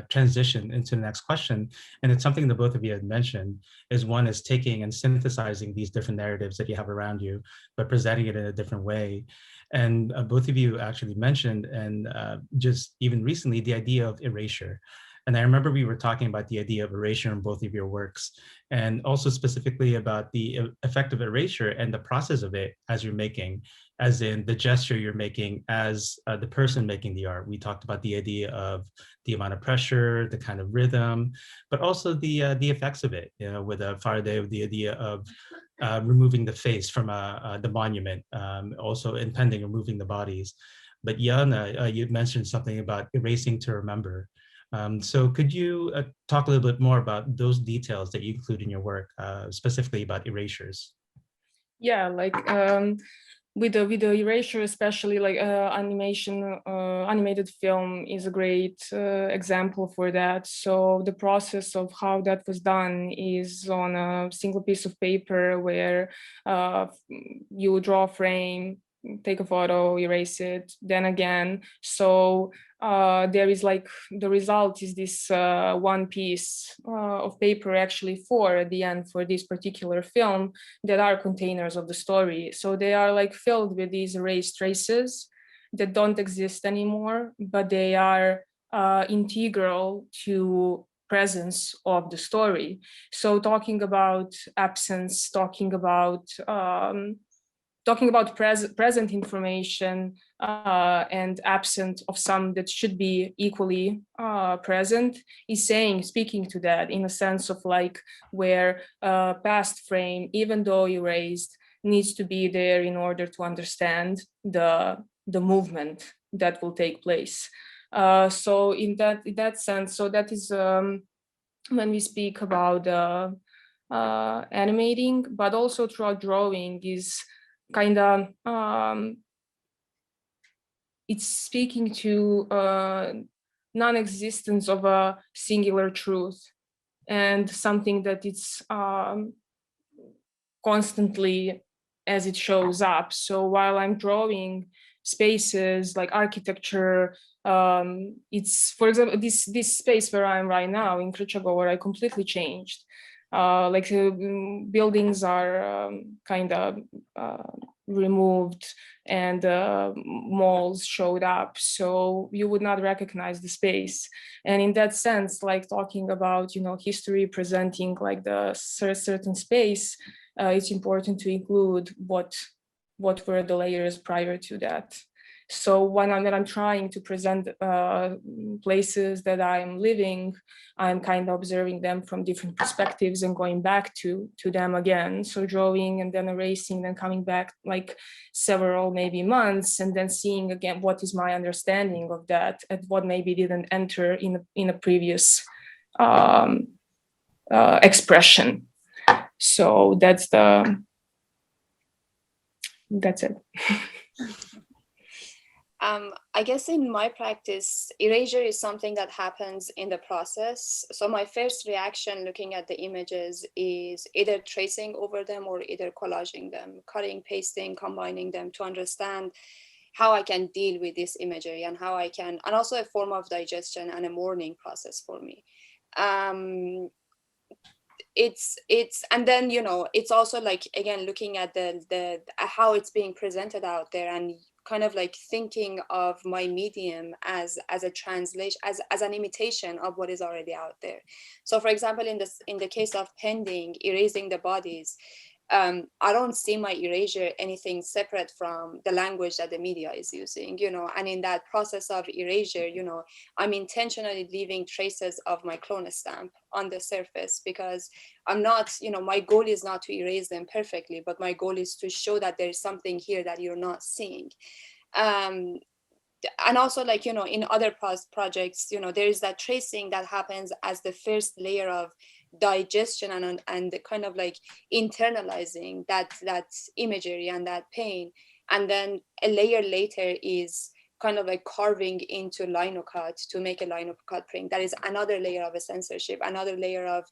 transition into the next question. And it's something that both of you had mentioned, is one is taking and synthesizing these different narratives that you have around you, but presenting it in a different way. And both of you actually mentioned, and just even recently, the idea of erasure. And I remember we were talking about the idea of erasure in both of your works, and also specifically about the effect of erasure and the process of it as you're making, as in the gesture you're making as the person making the art. We talked about the idea of the amount of pressure, the kind of rhythm, but also the effects of it. You know, with Farideh, the idea of removing the face from the monument, also impending removing the bodies. But Jelena, you mentioned something about erasing to remember. So could you talk a little bit more about those details that you include in your work, specifically about erasures? Yeah, like with the erasure, especially like animated film is a great example for that. So the process of how that was done is on a single piece of paper where you draw a frame, take a photo, erase it, then again. So there is like, the result is this one piece of paper, actually 4 at the end for this particular film, that are containers of the story. So they are like filled with these erased traces that don't exist anymore, but they are integral to presence of the story. So talking about absence, talking about present information and absent of some that should be equally present, is speaking to that in a sense of like where past frame, even though erased, needs to be there in order to understand the movement that will take place. So in that sense, so that is when we speak about animating, but also throughout drawing is kind of it's speaking to non-existence of a singular truth and something that it's constantly as it shows up. So while I'm drawing spaces like architecture, it's, for example, this space where I am right now in Krčago, where I completely changed. Buildings are kind of removed and malls showed up, so you would not recognize the space. And in that sense, like talking about, you know, history presenting like the certain space, it's important to include what were the layers prior to that. So when I'm trying to present places that I'm living, I'm kind of observing them from different perspectives and going back to them again. So drawing and then erasing, then coming back like several maybe months, and then seeing again what is my understanding of that and what maybe didn't enter in a previous expression. So that's it. I guess in my practice, erasure is something that happens in the process. So my first reaction looking at the images is either tracing over them or either collaging them, cutting, pasting, combining them to understand how I can deal with this imagery and how I can, and also a form of digestion and a mourning process for me. And then, you know, it's also like, again, looking at the how it's being presented out there and kind of like thinking of my medium as a translation, as an imitation of what is already out there. So for example, in the case of pending, erasing the bodies, I don't see my erasure anything separate from the language that the media is using, you know, and in that process of erasure, you know, I'm intentionally leaving traces of my clone stamp on the surface, because I'm not, you know, my goal is not to erase them perfectly, but my goal is to show that there's something here that you're not seeing. And also, like, you know, in other projects, you know, there is that tracing that happens as the first layer of digestion and kind of like internalizing that imagery and that pain. And then a layer later is kind of like carving into linocut to make a linocut print. That is another layer of a censorship, another layer of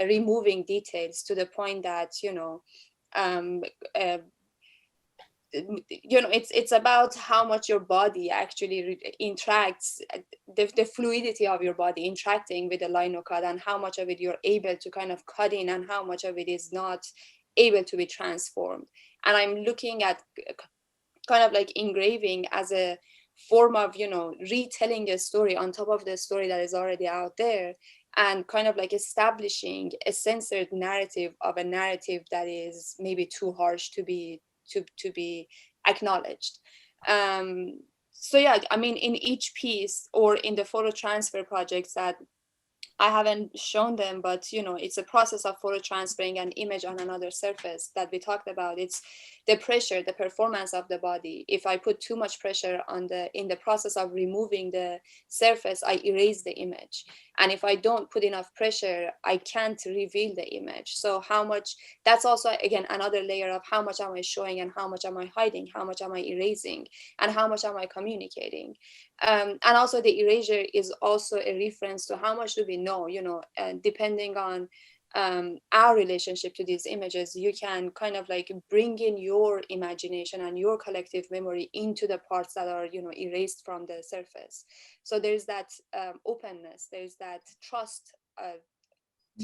removing details to the point that, you know, it's about how much your body actually interacts, the fluidity of your body interacting with the linocut, and how much of it you're able to kind of cut in and how much of it is not able to be transformed. And I'm looking at kind of like engraving as a form of, you know, retelling a story on top of the story that is already out there, and kind of like establishing a censored narrative of a narrative that is maybe too harsh to be acknowledged. So yeah, I mean, in each piece or in the photo transfer projects that I haven't shown them, but, you know, it's a process of photo transferring an image on another surface that we talked about. It's the pressure, the performance of the body. If I put too much pressure in the process of removing the surface, I erase the image. And if I don't put enough pressure, I can't reveal the image. So how much, that's also, again, another layer of how much am I showing and how much am I hiding, how much am I erasing, and how much am I communicating. And also the erasure is also a reference to how much do we know, you know, depending on our relationship to these images, you can kind of like bring in your imagination and your collective memory into the parts that are, you know, erased from the surface. So there's that openness, there's that trust,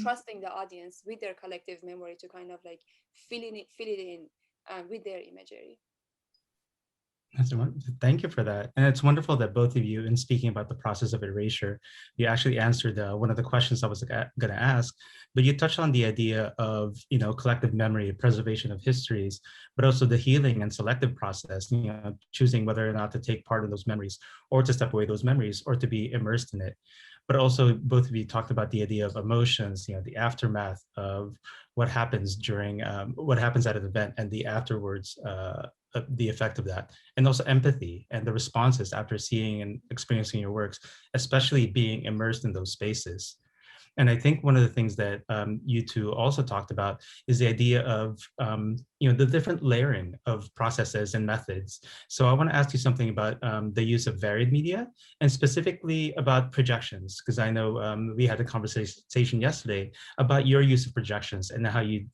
trusting the audience with their collective memory to kind of like fill it in with their imagery. Thank you for that. And it's wonderful that both of you, in speaking about the process of erasure, you actually answered one of the questions I was going to ask, but you touched on the idea of, you know, collective memory, preservation of histories, but also the healing and selective process, you know, choosing whether or not to take part in those memories or to step away those memories or to be immersed in it. But also both of you talked about the idea of emotions, you know, the aftermath of what happens during, what happens at an event and the afterwards, the effect of that, and also empathy and the responses after seeing and experiencing your works, especially being immersed in those spaces. And I think one of the things that you two also talked about is the idea of, you know, the different layering of processes and methods. So I want to ask you something about the use of varied media and specifically about projections, because I know we had a conversation yesterday about your use of projections and how you,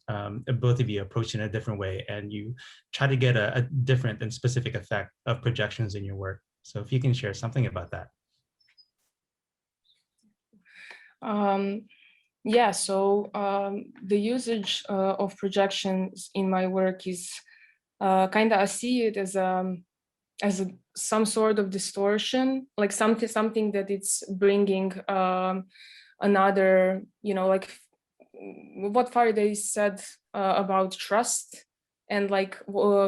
both of you approach it in a different way and you try to get a different and specific effect of projections in your work. So if you can share something about that. Yeah, so the usage of projections in my work is kind of, I see it as some sort of distortion, like something that it's bringing another, you know, like what Farideh said about trust and like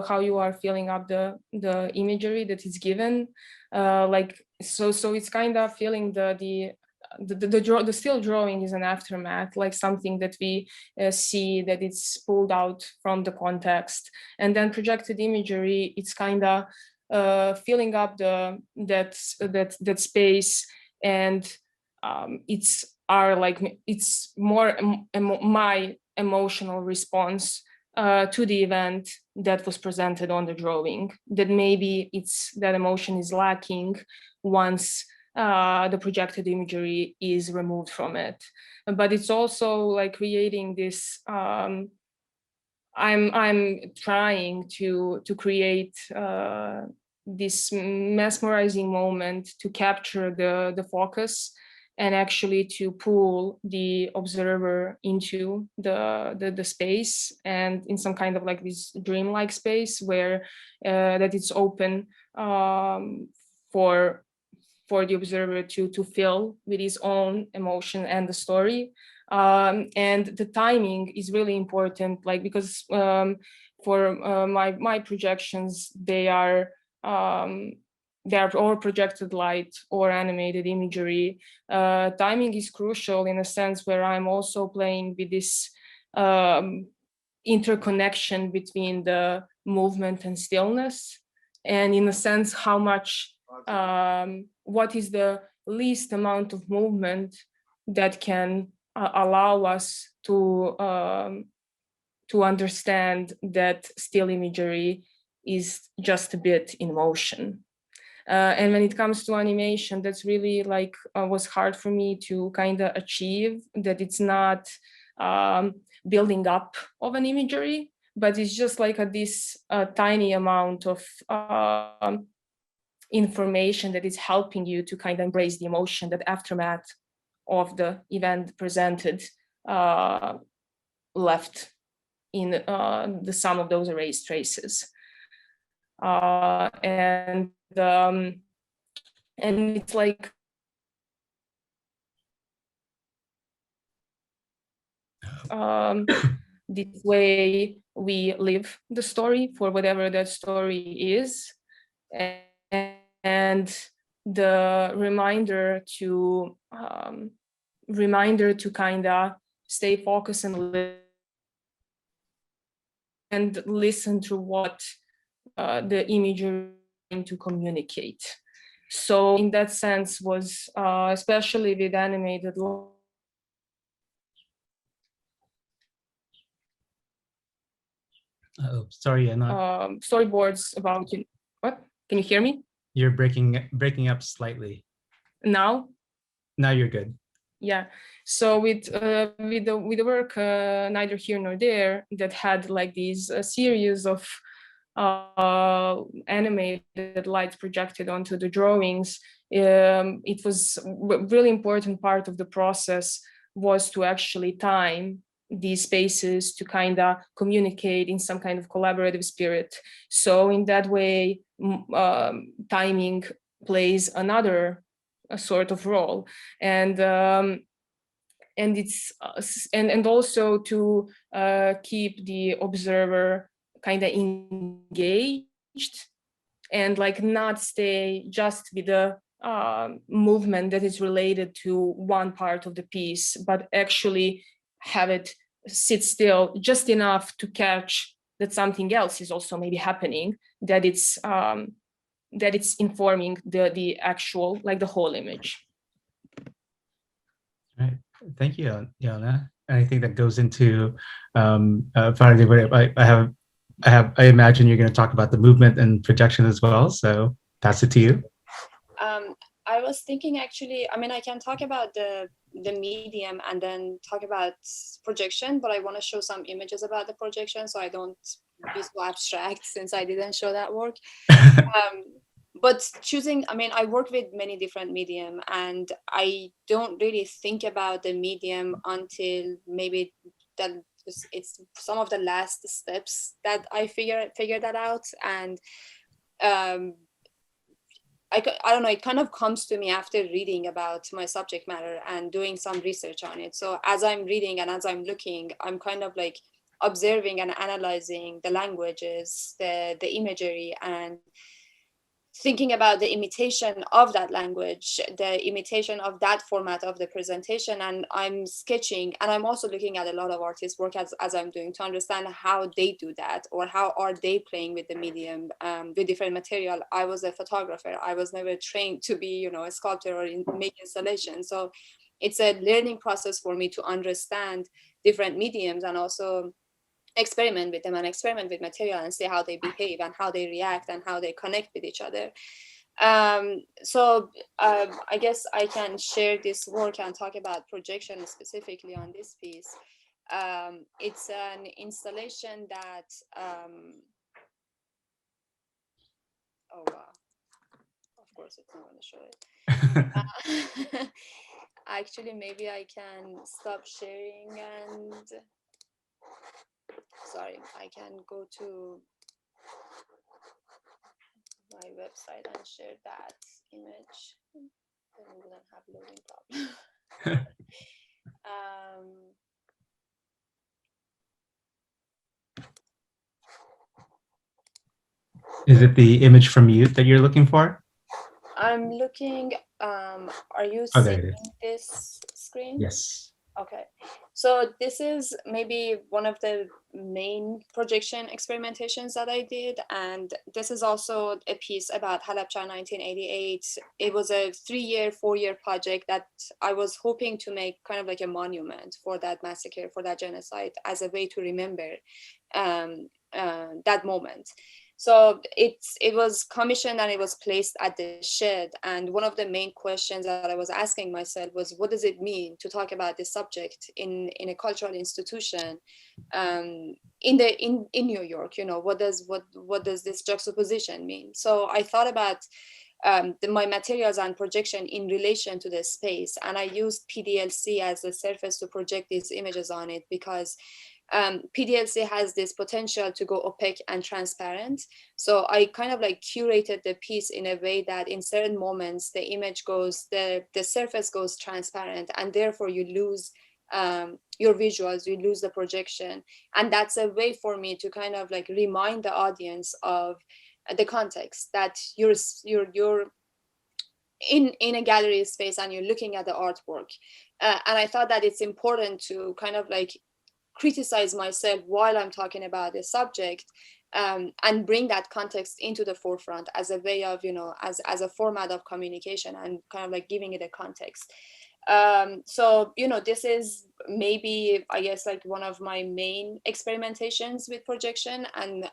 how you are filling up the imagery that is given, like so it's kind of feeling the still drawing is an aftermath, like something that we see that it's pulled out from the context, and then projected imagery, it's kind of filling up that space, and it's more my emotional response to the event that was presented on the drawing, that maybe that emotion is lacking once the projected imagery is removed from it. But it's also like creating this, I'm trying to create this mesmerizing moment to capture the focus and actually to pull the observer into the space and in some kind of like this dreamlike space where that it's open for the observer to feel with his own emotion and the story. And the timing is really important, like because for my projections, they are or projected light or animated imagery. Timing is crucial in a sense where I'm also playing with this interconnection between the movement and stillness, and in a sense how much what is the least amount of movement that can allow us to understand that still imagery is just a bit in motion. And when it comes to animation, that's really like was hard for me to kind of achieve, that it's not building up of an imagery, but it's just like this tiny amount of information that is helping you to kind of embrace the emotion, that aftermath of the event presented left in the sum of those erased traces. And it's like this way we live the story for whatever that story is, and the reminder to kind of stay focused and listen to what the image is trying to communicate. So in that sense was especially with animated. Oh, sorry, Anna. Storyboards about you. What? Can you hear me? You're breaking up slightly. Now? Now you're good. Yeah. So with the work neither here nor there, that had like these series of animated lights projected onto the drawings, it was a really important part of the process was to actually time these spaces to kind of communicate in some kind of collaborative spirit. So in that way, timing plays another sort of role, and it's and also to keep the observer kind of engaged and like not stay just with the movement that is related to one part of the piece, but actually have it sit still just enough to catch that something else is also maybe happening, that it's informing the actual, like the whole image. Right. Thank you, Jelena. And I think that goes into Farideh, I imagine you're going to talk about the movement and projection as well. So pass it to you. I was thinking actually, I mean, I can talk about the medium and then talk about projection, but I want to show some images about the projection so I don't be so abstract since I didn't show that work. But choosing, I mean, I work with many different medium and I don't really think about the medium until maybe that it's some of the last steps that I figure that out. And I don't know, it kind of comes to me after reading about my subject matter and doing some research on it. So as I'm reading and as I'm looking, I'm kind of like observing and analyzing the languages, the imagery, and thinking about the imitation of that language, the imitation of that format of the presentation. And I'm sketching, and I'm also looking at a lot of artists' work as I'm doing to understand how they do that, or how are they playing with the medium, with different material. I was a photographer. I was never trained to be, you know, a sculptor or make installations. So it's a learning process for me to understand different mediums and also experiment with them and experiment with material and see how they behave and how they react and how they connect with each other. So I guess I can share this work and talk about projection specifically on this piece. It's an installation that, oh wow, of course it's not going to show it. Actually, maybe I can stop sharing and sorry, I can go to my website and share that image. Then we wouldn't have loading problem. Is it the image from you that you're looking for? I'm looking, are you there seeing it is. this screen? Yes. Okay, so this is maybe one of the main projection experimentations that I did, and this is also a piece about Halabja 1988. It was a 3-year, 4-year project that I was hoping to make kind of like a monument for that massacre, for that genocide, as a way to remember that moment. So it was commissioned and it was placed at the shed. And one of the main questions that I was asking myself was, what does it mean to talk about this subject in a cultural institution in New York? You know, what does this juxtaposition mean? So I thought about my materials and projection in relation to the space, and I used PDLC as a surface to project these images on it because PDLC has this potential to go opaque and transparent. So I kind of like curated the piece in a way that in certain moments the image goes, the surface goes transparent, and therefore you lose your visuals, you lose the projection. And that's a way for me to kind of like remind the audience of the context, that you're in a gallery space and you're looking at the artwork. And I thought that it's important to kind of like criticize myself while I'm talking about the subject, and bring that context into the forefront as a way of, you know, as a format of communication and kind of like giving it a context. So, you know, this is maybe, I guess, like one of my main experimentations with projection and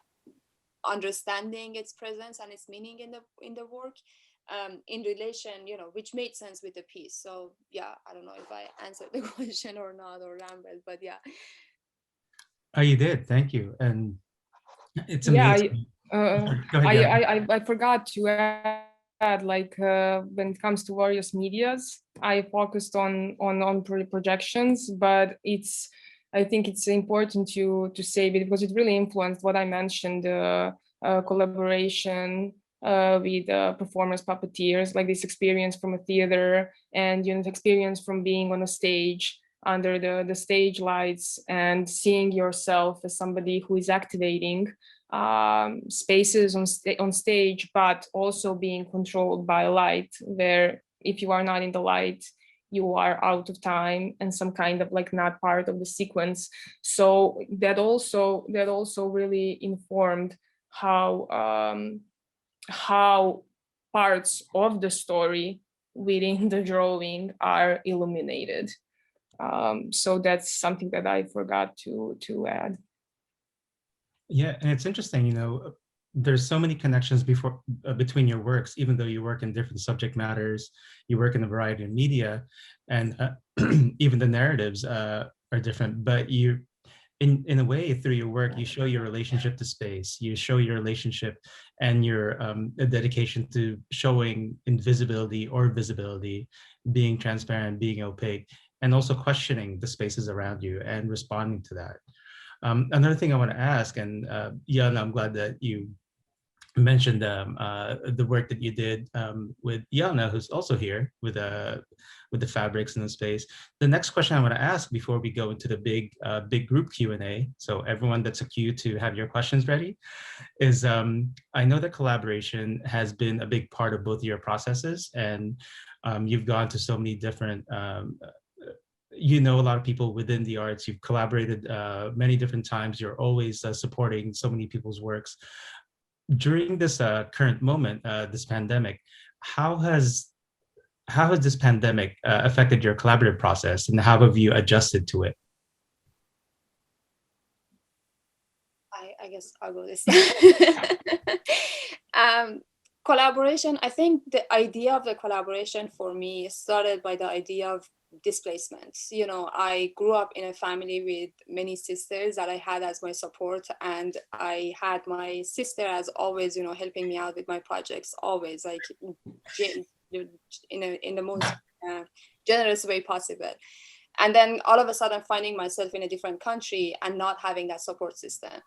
understanding its presence and its meaning in the work. in relation, which made sense with the piece. So yeah, I don't know if I answered the question or not, or rambled, but yeah. Oh, you did. Thank you. And it's Yeah, amazing. Go ahead, Jelena. I forgot to add, like, when it comes to various medias, I focused on projections, but I think it's important to say, because it really influenced what I mentioned, collaboration with performers, puppeteers, like this experience from a theater, and experience from being on a stage under the stage lights, and seeing yourself as somebody who is activating spaces on stage, but also being controlled by light, where if you are not in the light, you are out of time and some kind of like not part of the sequence. So that also really informed how parts of the story within the drawing are illuminated. So that's something that I forgot to add. Yeah, and it's interesting, there's so many connections between your works, even though you work in different subject matters, you work in a variety of media, and even the narratives are different. But you, in a way, through your work, you show your relationship to space, you show your relationship and your dedication to showing invisibility or visibility, being transparent, being opaque, and also questioning the spaces around you and responding to that. Another thing I want to ask, and Jan, I'm glad that you mentioned the work that you did with Yana, who's also here with the fabrics in the space. The next question I want to ask before we go into the big group Q&A, so everyone that's a queue to have your questions ready, is I know that collaboration has been a big part of both your processes, and you've gone to so many different a lot of people within the arts, you've collaborated many different times, you're always supporting so many people's works. During this current moment, this pandemic, how has this pandemic affected your collaborative process, and how have you adjusted to it? I guess I'll go this. Collaboration, I think the idea of the collaboration for me started by the idea of displacement. I grew up in a family with many sisters that I had as my support, and I had my sister as always, helping me out with my projects, always, like in the most generous way possible. And then all of a sudden finding myself in a different country and not having that support system,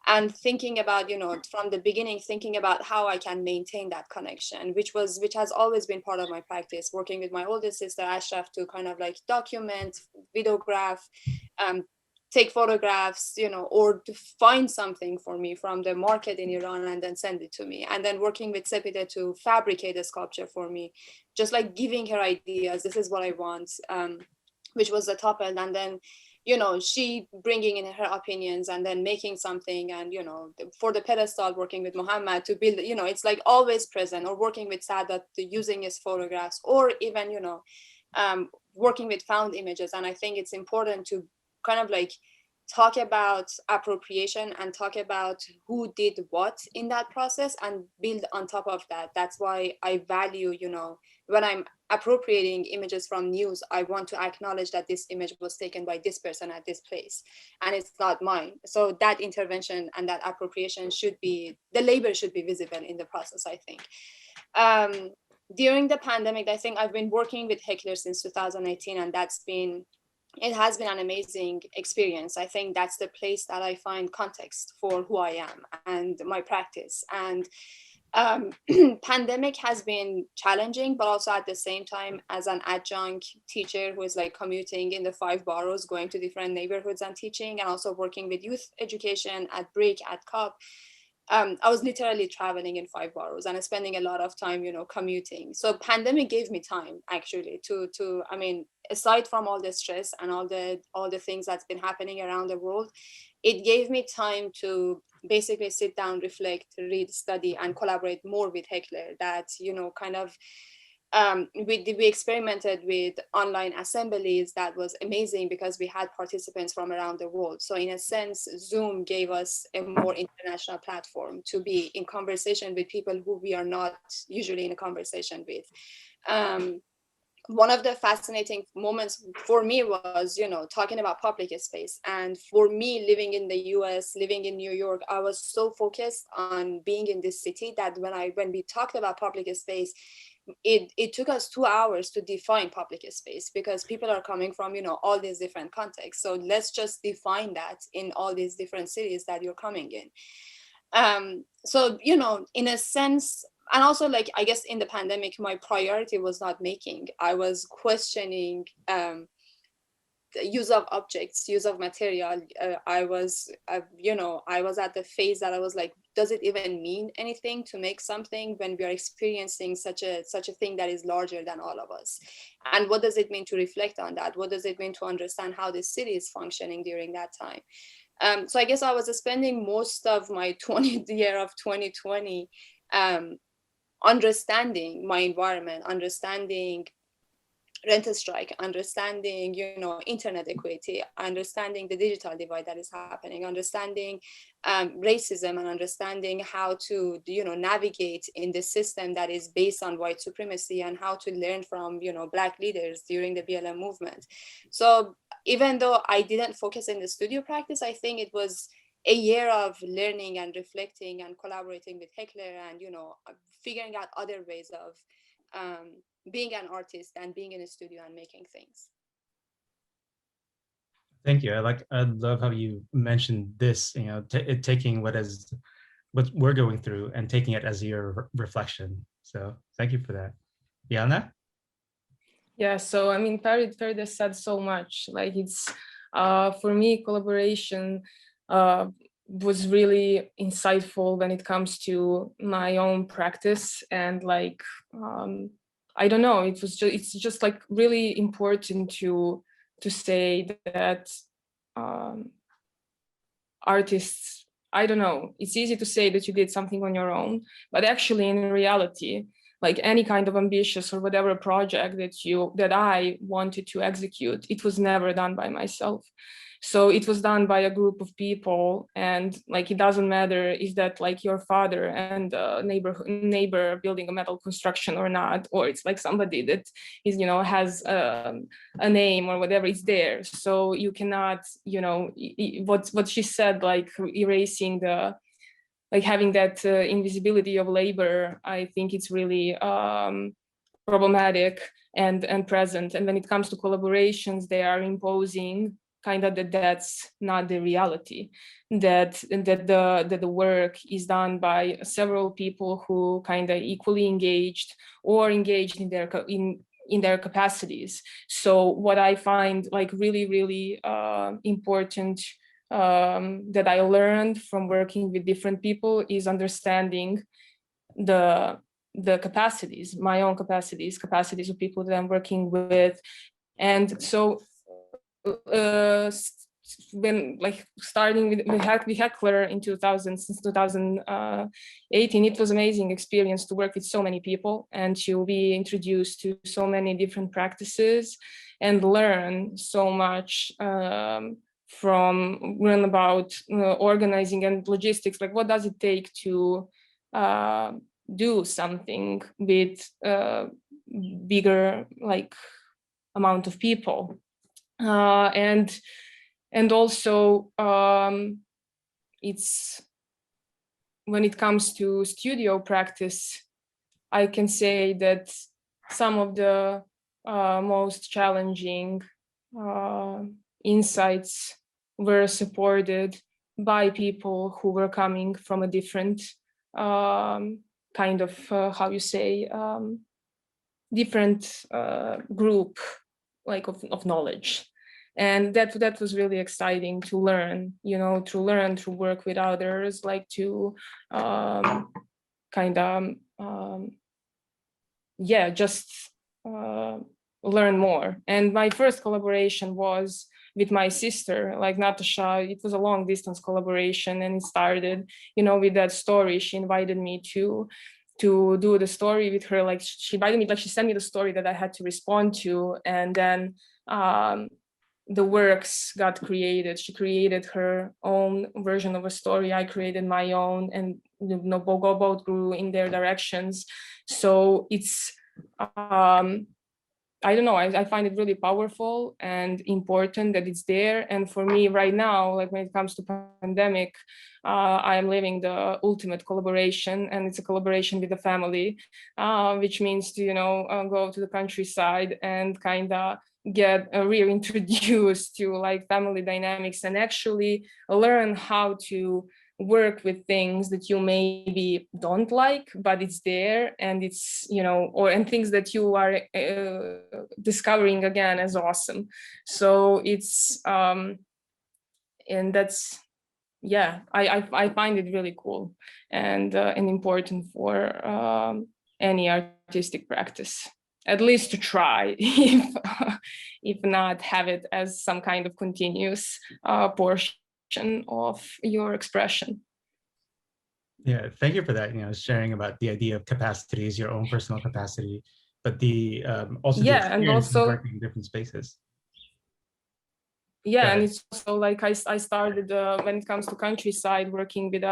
and thinking about, from the beginning, thinking about how I can maintain that connection, which has always been part of my practice, working with my older sister Ashraf to kind of like document, videograph, take photographs, or to find something for me from the market in Iran and then send it to me. And then working with Sepide to fabricate a sculpture for me, just like giving her ideas, this is what I want, which was the top end. And then she bringing in her opinions and then making something. And for the pedestal, working with Muhammad to build, it's like always present, or working with Sadat using his photographs, or even working with found images. And I think it's important to kind of like talk about appropriation and talk about who did what in that process and build on top of that. That's why I value, when I'm appropriating images from news, I want to acknowledge that this image was taken by this person at this place and it's not mine. So that intervention and that appropriation the labor should be visible in the process, I think. During the pandemic, I think I've been working with HEKLER since 2018, and it has been an amazing experience. I think that's the place that I find context for who I am and my practice. And pandemic has been challenging, but also at the same time, as an adjunct teacher who is like commuting in the 5 boroughs, going to different neighborhoods and teaching, and also working with youth education at BRIC, at COP, I was literally traveling in 5 boroughs and spending a lot of time, commuting. So pandemic gave me time actually to I mean, aside from all the stress and all the things that's been happening around the world, it gave me time to basically sit down, reflect, read, study, and collaborate more with HEKLER. That, kind of we experimented with online assemblies. That was amazing because we had participants from around the world. So in a sense, Zoom gave us a more international platform to be in conversation with people who we are not usually in a conversation with. One of the fascinating moments for me was, talking about public space. And for me, living in the US, living in New York, I was so focused on being in this city that when we talked about public space, it took us 2 hours to define public space, because people are coming from, all these different contexts. So let's just define that in all these different cities that you're coming in. So, in a sense, and also, like, I guess in the pandemic, my priority was not making. I was questioning the use of objects, use of material. I was at the phase that I was like, does it even mean anything to make something when we are experiencing such a thing that is larger than all of us? And what does it mean to reflect on that? What does it mean to understand how the city is functioning during that time? So I guess I was spending most of my 20th year of 2020 understanding my environment, understanding rent strike, understanding, internet equity, understanding the digital divide that is happening, understanding racism, and understanding how to, navigate in the system that is based on white supremacy, and how to learn from, Black leaders during the BLM movement. So even though I didn't focus in the studio practice, I think it was a year of learning and reflecting and collaborating with HEKLER, and, figuring out other ways of being an artist and being in a studio and making things. Thank you. I love how you mentioned this, taking what we're going through and taking it as your reflection. So thank you for that. Jelena? Yeah, so I mean, Farideh said so much. Like, it's for me, collaboration was really insightful when it comes to my own practice, and like I don't know, it's just like really important to say that artists, I don't know, it's easy to say that you did something on your own, but actually in reality, like any kind of ambitious or whatever project that I wanted to execute, it was never done by myself. So it was done by a group of people, and like, it doesn't matter is that like your father and a neighbor building a metal construction or not, or it's like somebody that is, has a name or whatever, is there. So you cannot, what she said, like erasing like having that invisibility of labor, I think it's really problematic and present. And when it comes to collaborations, they are imposing kind of that's not the reality, that the work is done by several people who kind of equally engaged or engaged in their capacities. So what I find like really, really important that I learned from working with different people is understanding the capacities, my own capacities of people that I'm working with. And so when like starting with HEKLER since 2018, it was an amazing experience to work with so many people and to be introduced to so many different practices and learn so much learn about organizing and logistics, like what does it take to do something with bigger like amount of people. And also it's when it comes to studio practice, I can say that some of the most challenging insights were supported by people who were coming from a different kind of different group like of knowledge. And that was really exciting to learn, to work with others, like to just learn more. And my first collaboration was with my sister, like Natasha. It was a long distance collaboration, and it started, with that story. She invited me to to do the story with her. Like she invited me, like she sent me the story that I had to respond to, and then the works got created. She created her own version of a story. I created my own, and both grew in their directions. So it's I don't know, I find it really powerful and important that it's there. And for me right now, like when it comes to pandemic, I am living the ultimate collaboration, and it's a collaboration with the family, which means to, go to the countryside and kind of get reintroduced to like family dynamics and actually learn how to work with things that you maybe don't like, but it's there, and it's, and things that you are discovering again as awesome. So it's and that's, yeah, I find it really cool and important for any artistic practice, at least to try, if not have it as some kind of continuous portion of your expression. Yeah, thank you for that. Sharing about the idea of capacities, your own personal capacity, but the also the experience of working in different spaces. Yeah, and it's also like I started when it comes to countryside, working with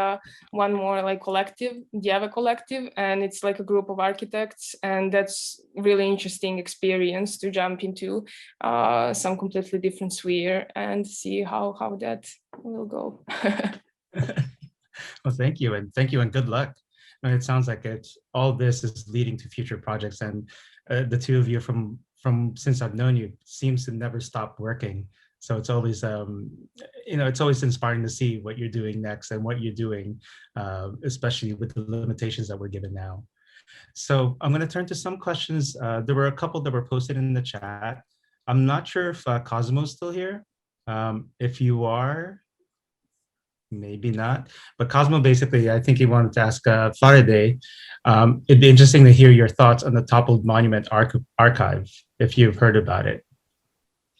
one more like collective, Djeva collective, and it's like a group of architects, and that's really interesting experience to jump into some completely different sphere and see how that will go. Well, thank you, and good luck. It sounds like all this is leading to future projects, and the two of you from since I've known you seems to never stop working. So it's always, it's always inspiring to see what you're doing next and what you're doing, especially with the limitations that we're given now. So I'm going to turn to some questions. There were a couple that were posted in the chat. I'm not sure if Cosmo's still here. If you are, maybe not. But Cosmo, basically, I think he wanted to ask Farideh, it'd be interesting to hear your thoughts on the toppled monument archive, if you've heard about it.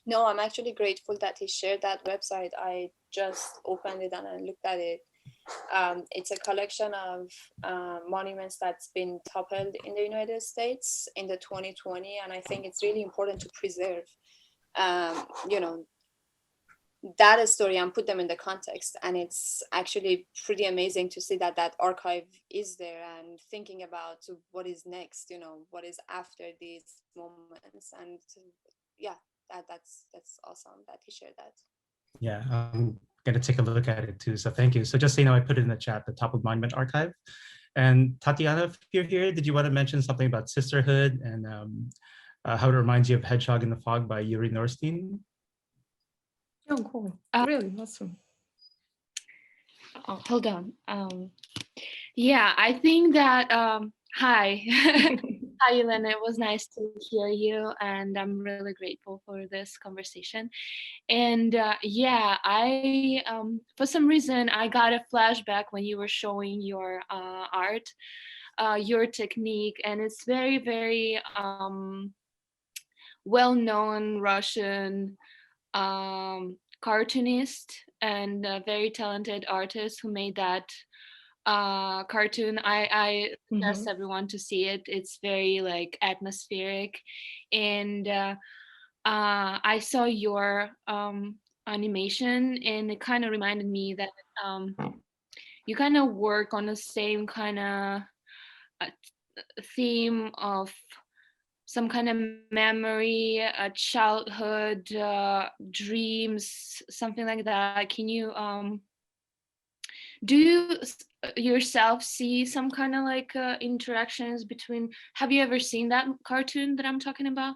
No, I'm actually grateful that he shared that website. I just opened it and I looked at it. It's a collection of monuments that's been toppled in the United States in the 2020, and I think it's really important to preserve, that story and put them in the context. And it's actually pretty amazing to see that that archive is there, and thinking about what is next, what is after these moments. And yeah, that's awesome that he shared that. Yeah, I'm going to take a look at it too. So thank you. So just so you know, I put it in the chat, the Toppled Monument Archive. And Tatiana, if you're here, did you want to mention something about sisterhood and how it reminds you of Hedgehog in the Fog by Yuri Norstein? Oh, cool. Really awesome. Oh, hold on. Yeah, I think that, hi. Hi, Jelena. It was nice to hear you, and I'm really grateful for this conversation. And yeah, I for some reason I got a flashback when you were showing your art, your technique, and it's very, very well-known Russian cartoonist and a very talented artist who made that cartoon. I suggest everyone to see it. It's very like atmospheric, and I saw your animation, and it kind of reminded me that you kind of work on the same kind of theme of some kind of memory, childhood, dreams, something like that. Can you do you yourself see some kind of like interactions between? Have you ever seen that cartoon that I'm talking about?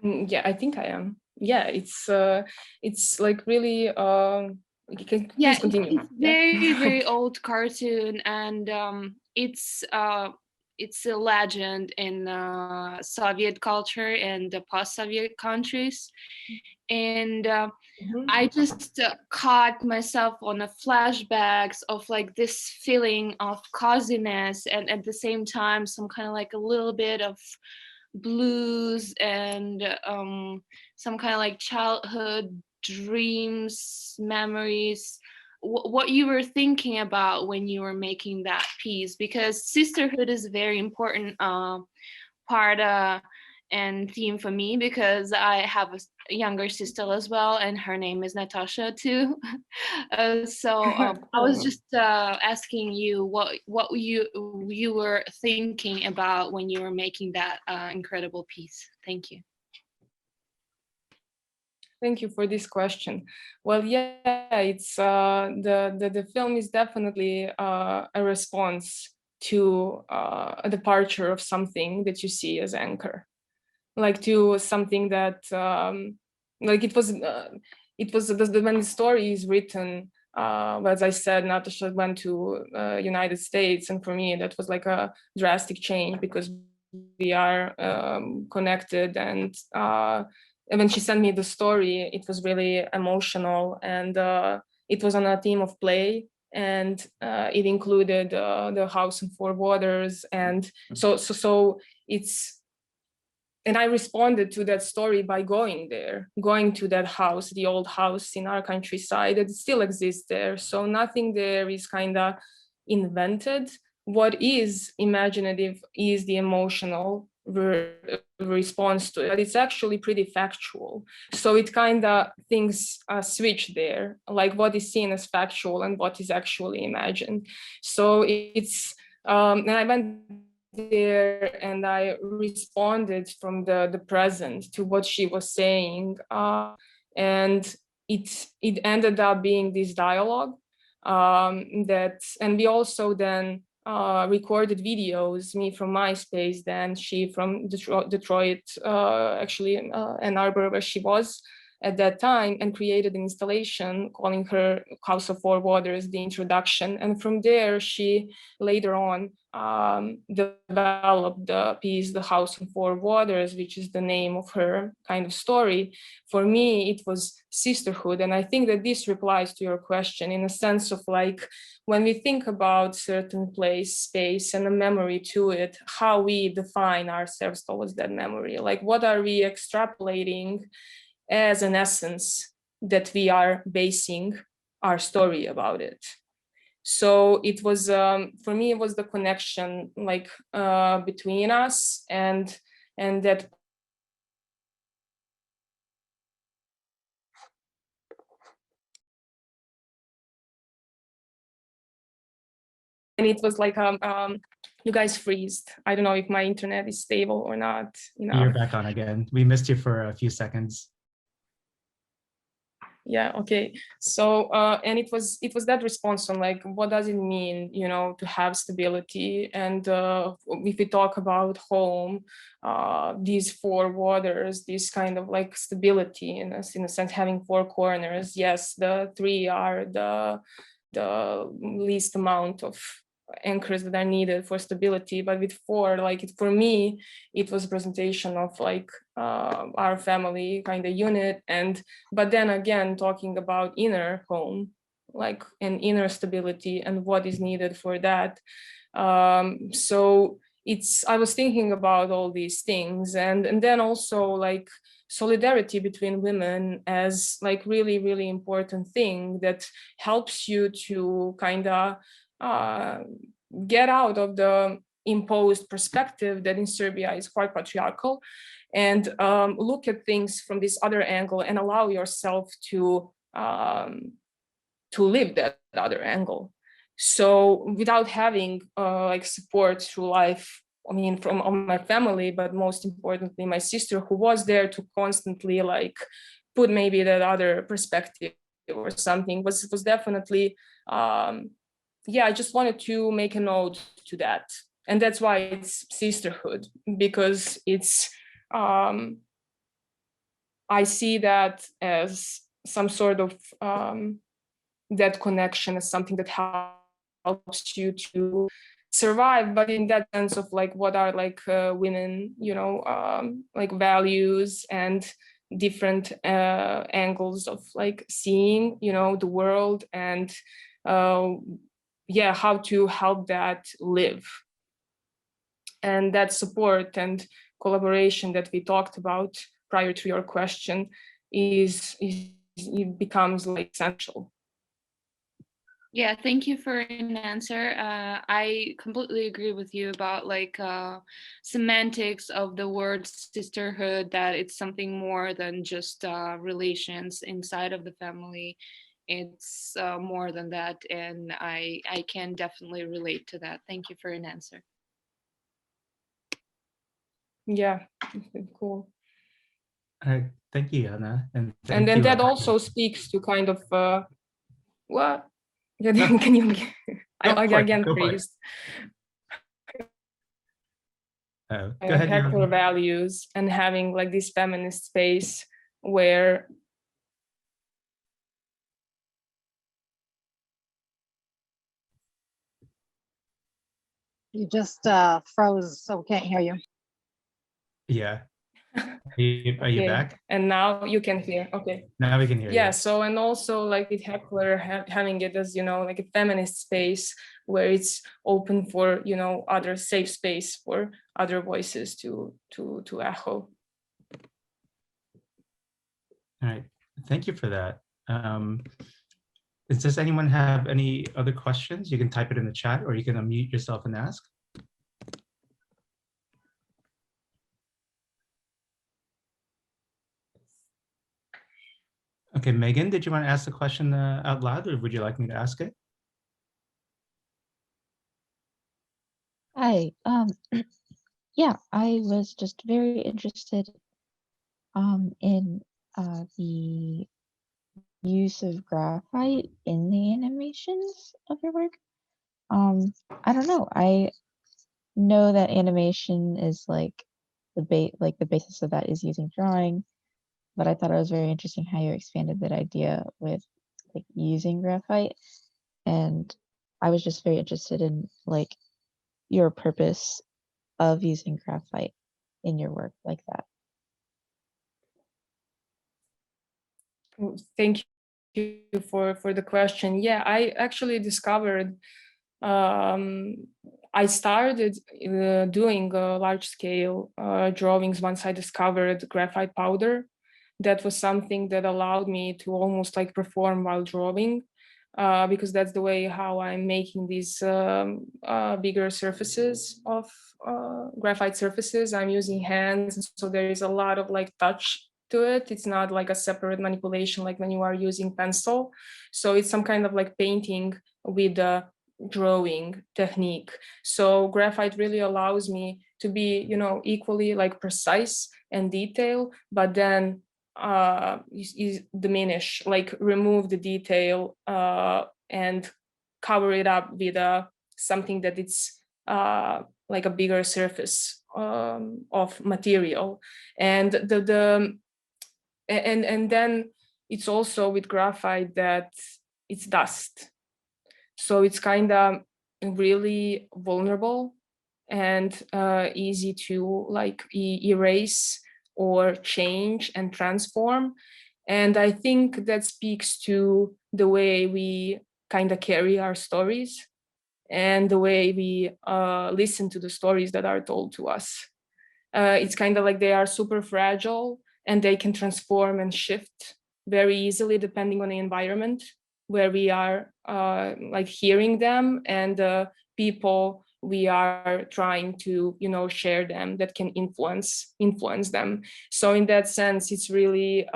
Yeah, I think I am. Yeah, it's like really you can please continue. It's very very old cartoon, and it's a legend in Soviet culture and the post-Soviet countries. And I just caught myself on the flashbacks of like this feeling of coziness, and at the same time some kind of like a little bit of blues and some kind of like childhood dreams, memories. what you were thinking about when you were making that piece, because sisterhood is a very important part and theme for me, because I have a younger sister as well, and her name is Natasha too. I was just asking you what you were thinking about when you were making that incredible piece. Thank you. Thank you for this question. Well, yeah, it's the film is definitely a response to a departure of something that you see as anchor, like to something that like it was when the story is written. As I said, Natasha went to United States, and for me that was like a drastic change because we are connected, and when she sent me the story, it was really emotional, and it was on a theme of play, and it included the house and four waters, and so it's. And I responded to that story by going there, going to that house, the old house in our countryside that still exists there. So nothing there is kind of invented. What is imaginative is the emotional response to it, but it's actually pretty factual. So it kind of things switch there, like what is seen as factual and what is actually imagined. So it's, and I went there and I responded from the present to what she was saying, and it ended up being this dialogue that, and we also then recorded videos, me from MySpace, then she from Detroit, actually Ann Arbor, where she was at that time, and created an installation calling her House of Four Waters, the introduction. And from there, she later on developed the piece, The House of Four Waters, which is the name of her kind of story. For me, it was sisterhood. And I think that this replies to your question in a sense of like, when we think about certain place, space, and a memory to it, how we define ourselves towards that memory, like what are we extrapolating as an essence that we are basing our story about it. So it was, for me, it was the connection like between us and that. And it was like, you guys freezed. I don't know if my internet is stable or not. You're back on again. We missed you for a few seconds. Yeah, okay. So and it was that response on like, what does it mean, to have stability? And if we talk about home, these four waters, this kind of like stability in a sense, having four corners. Yes, the three are the least amount of anchors that are needed for stability, but with four, like for me, it was a presentation of like our family kind of unit. And but then again, talking about inner home, like an inner stability and what is needed for that. So I was thinking about all these things, and then also like solidarity between women as like really, really important thing that helps you to kind of get out of the imposed perspective that in Serbia is quite patriarchal, and look at things from this other angle and allow yourself to live that other angle. So without having like support through life, I mean, from my family, but most importantly, my sister, who was there to constantly like put maybe that other perspective or something, was definitely, yeah, I just wanted to make a note to that. And that's why it's sisterhood, because it's, I see that as some sort of, that connection as something that helps you to survive, but in that sense of like, what are like women, like values and different angles of like seeing, the world, and yeah, how to help that live. And that support and collaboration that we talked about prior to your question it becomes like essential. Yeah, thank you for an answer. I completely agree with you about like semantics of the word sisterhood, that it's something more than just relations inside of the family. It's more than that, and I can definitely relate to that. Thank you for an answer. Yeah, cool. All right, thank you, Anna, and And then that also speaks to kind of what? Yeah, No. can you Go again for it. please? Go ahead. HEKLER values and having like this feminist space where you just froze, so we can't hear you. Yeah. Are you back? And now you can hear. Okay. Now we can hear you. Yeah. So, and also like with HEKLER having it as, you know, like a feminist space where it's open for, you know, other safe space for other voices to echo. All right. Thank you for that. Does anyone have any other questions? You can type it in the chat or you can unmute yourself and ask. Okay, Megan, did you want to ask the question out loud, or would you like me to ask it? Hi. Yeah, I was just very interested in the use of graphite in the animations of your work. I don't know. I know that animation is like the basis of that is using drawing, but I thought it was very interesting how you expanded that idea with like using graphite, and I was just very interested in like your purpose of using graphite in your work like that. Thank you for the question. Yeah, I actually discovered I started doing large scale drawings once I discovered graphite powder. That was something that allowed me to almost like perform while drawing, because that's the way how I'm making these bigger surfaces of graphite surfaces. I'm using hands, so there is a lot of like touch to it. It's not like a separate manipulation like when you are using pencil. So it's some kind of like painting with a drawing technique. So graphite really allows me to be, you know, equally like precise and detailed, but then is diminish, like remove the detail and cover it up with something that it's like a bigger surface of material. And and then it's also with graphite that it's dust. So it's kind of really vulnerable and easy to like erase or change and transform. And I think that speaks to the way we kind of carry our stories and the way we listen to the stories that are told to us. It's kind of like they are super fragile and they can transform and shift very easily depending on the environment where we are like hearing them and the people we are trying to, you know, share them that can influence them. So in that sense, it's really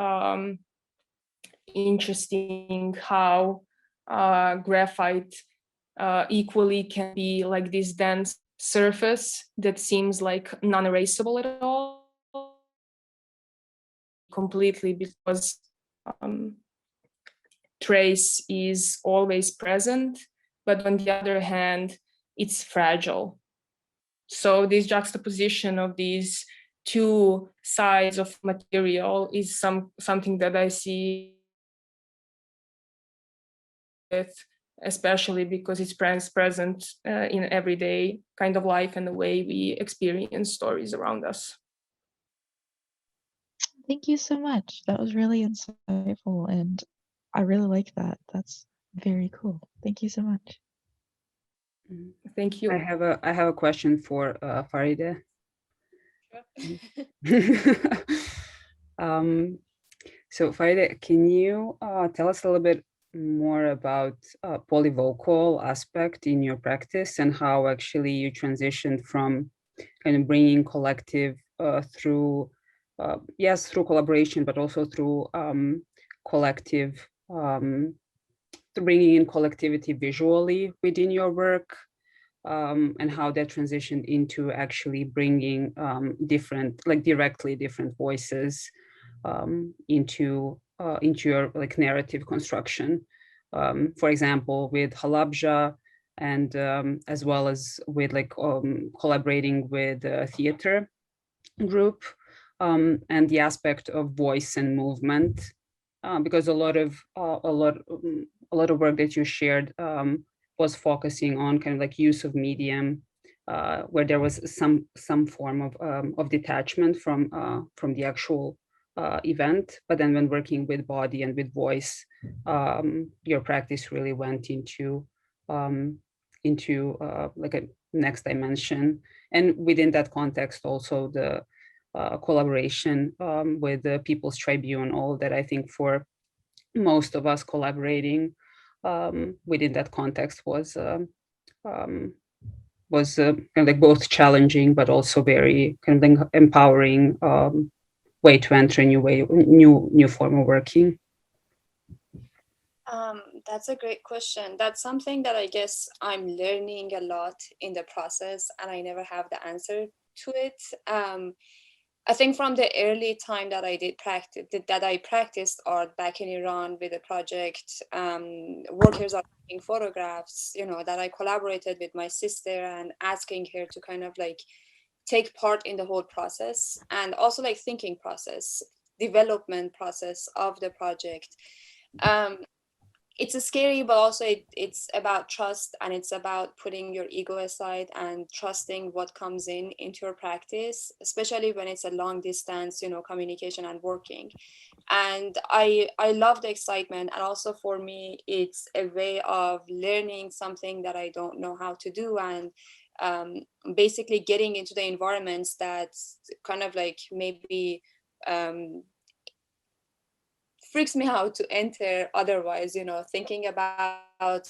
interesting how graphite equally can be like this dense surface that seems like non-erasable at all, completely, because trace is always present, but on the other hand, it's fragile. So this juxtaposition of these two sides of material is something that I see with, especially because it's present in everyday kind of life and the way we experience stories around us. Thank you so much. That was really insightful and I really like that. That's very cool. Thank you so much. Thank you. I have a question for Farideh. So Farideh, can you tell us a little bit more about polyvocal aspect in your practice and how actually you transitioned from kind of bringing collective through, yes, through collaboration, but also through collective, through bringing in collectivity visually within your work, and how that transitioned into actually bringing different, like directly different voices into your like narrative construction. For example, with Halabja, and as well as with like collaborating with a theater group, and the aspect of voice and movement, because a lot of work that you shared was focusing on kind of like use of medium, where there was some form of detachment from the actual event, but then when working with body and with voice, your practice really went into like a next dimension, and within that context also the collaboration with the People's Tribunal, that I think for most of us collaborating within that context was kind of like both challenging but also very kind of like empowering way to enter a new form of working. That's a great question. That's something that I guess I'm learning a lot in the process, and I never have the answer to it. I think from the early time that I practiced art back in Iran with a project, workers are taking photographs, that I collaborated with my sister and asking her to kind of like take part in the whole process, and also like thinking process, development process of the project. It's a scary, but also it's about trust, and it's about putting your ego aside and trusting what comes into your practice, especially when it's a long distance, communication and working. And I love the excitement, and also for me it's a way of learning something that I don't know how to do, and basically getting into the environments that kind of like maybe freaks me out to enter otherwise, thinking about